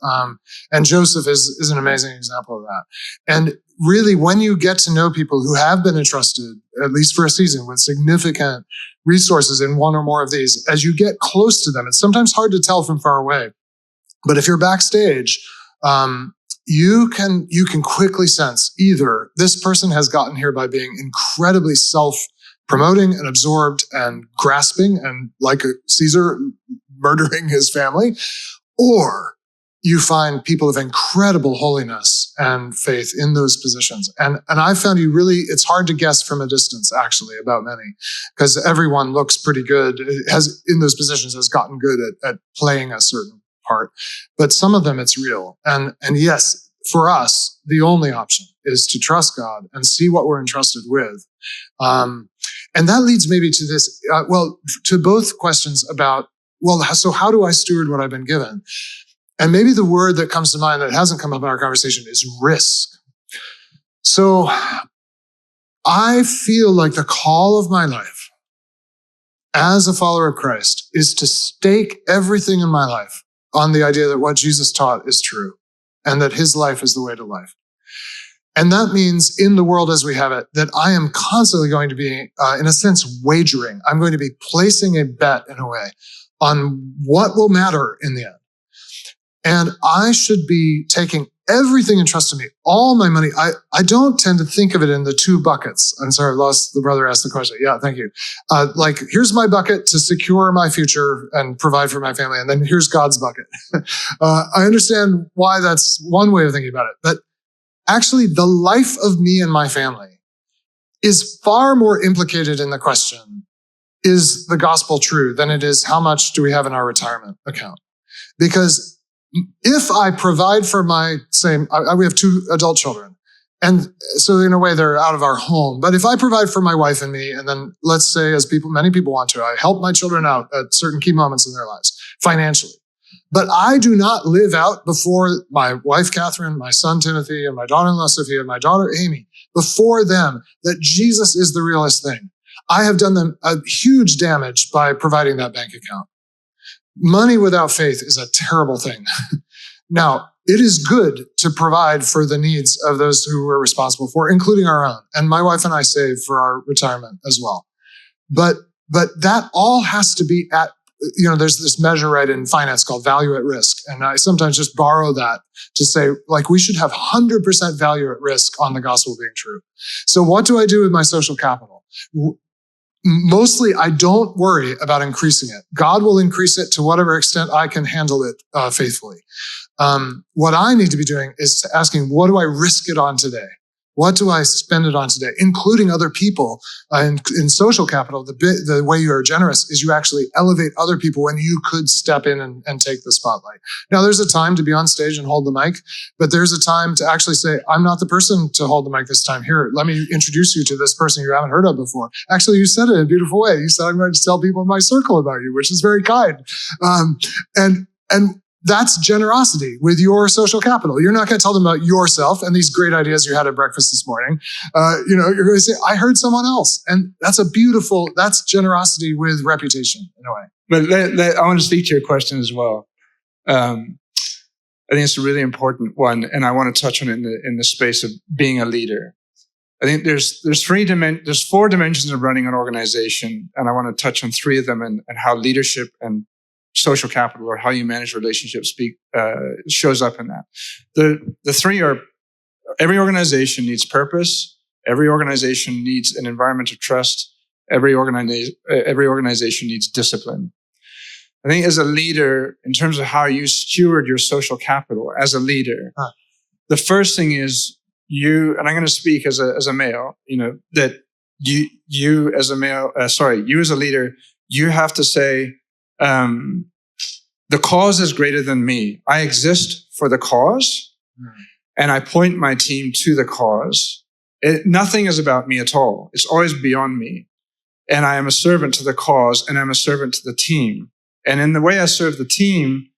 And Joseph is an amazing example of that. And really, when you get to know people who have been entrusted, at least for a season, with significant resources in one or more of these, as you get close to them, it's sometimes hard to tell from far away. But if you're backstage, you can quickly sense either this person has gotten here by being incredibly self-promoting and absorbed and grasping and like a Caesar murdering his family, or you find people of incredible holiness and faith in those positions. And I found it's hard to guess from a distance, actually, about many, because everyone looks pretty good, in those positions has gotten good at playing a certain part. But some of them, it's real. And yes, for us, the only option is to trust God and see what we're entrusted with. And that leads maybe to this, to both questions about, so how do I steward what I've been given? And maybe the word that comes to mind that hasn't come up in our conversation is risk. So I feel like the call of my life as a follower of Christ is to stake everything in my life on the idea that what Jesus taught is true and that his life is the way to life. And that means in the world as we have it, that I am constantly going to be, in a sense, wagering. I'm going to be placing a bet in a way on what will matter in the end. And I should be taking everything entrusted to me, all my money. I don't tend to think of it in the two buckets. I'm sorry, the brother asked the question. Yeah, thank you. Like, here's my bucket to secure my future and provide for my family. And then here's God's bucket. I understand why that's one way of thinking about it. But actually, the life of me and my family is far more implicated in the question, is the gospel true, than it is how much do we have in our retirement account? Because if I provide for we have 2 adult children. And so in a way they're out of our home. But if I provide for my wife and me, and then let's say many people want to, I help my children out at certain key moments in their lives financially. But I do not live out before my wife, Catherine, my son, Timothy, and my daughter-in-law, Sophia, and my daughter, Amy, before them, that Jesus is the realest thing. I have done them a huge damage by providing that bank account. Money without faith is a terrible thing. Now, it is good to provide for the needs of those who we're responsible for, including our own. And my wife and I save for our retirement as well. But that all has to be there's this measure right in finance called value at risk. And I sometimes just borrow that to say, like, we should have 100% value at risk on the gospel being true. So what do I do with my social capital? Mostly, I don't worry about increasing it. God will increase it to whatever extent I can handle it faithfully. What I need to be doing is asking, what do I risk it on today? What do I spend it on today? Including other people. In social capital, the way you are generous is you actually elevate other people when you could step in and take the spotlight. Now, there's a time to be on stage and hold the mic, but there's a time to actually say, I'm not the person to hold the mic this time. Here, let me introduce you to this person you haven't heard of before. Actually, you said it in a beautiful way. You said, I'm going to tell people in my circle about you, which is very kind. And that's generosity with your social capital. You're not going to tell them about yourself and these great ideas you had at breakfast this morning. You're going to say, I heard someone else. And that's generosity with reputation in a way. But I want to speak to your question as well. I think it's a really important one. And I want to touch on it in the space of being a leader. I think there's 4 dimensions of running an organization. And I want to touch on 3 of them and how leadership and social capital, or how you manage relationships, shows up in that. The 3 are: every organization needs purpose, every organization needs an environment of trust, every organization needs discipline. I think as a leader, in terms of how you steward your social capital as a leader, the first thing is you, and I'm going to speak as a male, that you as a leader, you have to say, the cause is greater than me. I exist for the cause, and I point my team to the cause. Nothing is about me at all. It's always beyond me. And I am a servant to the cause, and I'm a servant to the team. And in the way I serve the team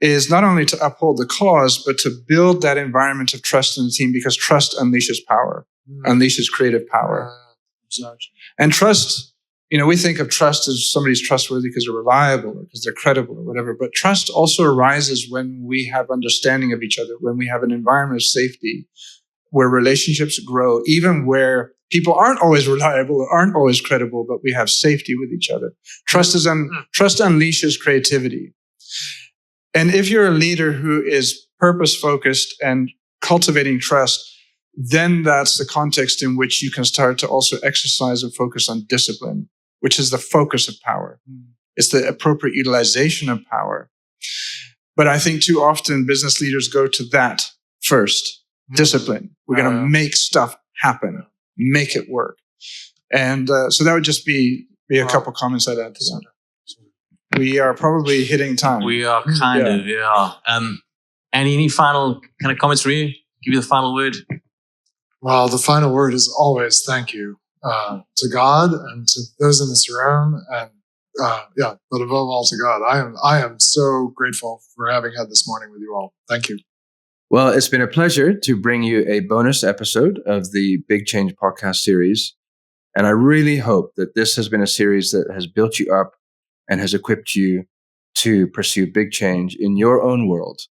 is not only to uphold the cause, but to build that environment of trust in the team, because trust unleashes power, unleashes creative power. And trust, we think of trust as somebody's trustworthy because they're reliable or because they're credible or whatever. But trust also arises when we have understanding of each other, when we have an environment of safety, where relationships grow, even where people aren't always reliable or aren't always credible, but we have safety with each other. Trust unleashes creativity. And if you're a leader who is purpose-focused and cultivating trust, then that's the context in which you can start to also exercise and focus on discipline, which is the focus of power. It's the appropriate utilization of power. But I think too often business leaders go to that first, discipline. We're going to make stuff happen, make it work. And so that would just be a couple comments I'd add to that. We are probably hitting time. We are kind of. Andy, any final kind of comments from you? Give you the final word. Well, the final word is always thank you to God and to those in this room, and but above all to God. I am so grateful for having had this morning with you all. Thank you. Well, it's been a pleasure to bring you a bonus episode of the Big Change podcast series. And I really hope that this has been a series that has built you up and has equipped you to pursue big change in your own world.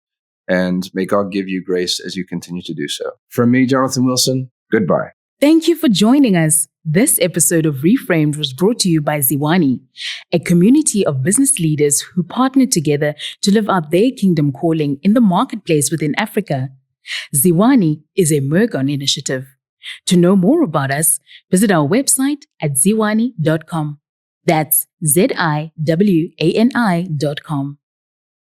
And may God give you grace as you continue to do so. From me, Jonathan Wilson, goodbye. Thank you for joining us. This episode of Reframed was brought to you by Ziwani, a community of business leaders who partner together to live out their kingdom calling in the marketplace within Africa. Ziwani is a Mergon initiative. To know more about us, visit our website at ziwani.com. That's ZIWANI.com.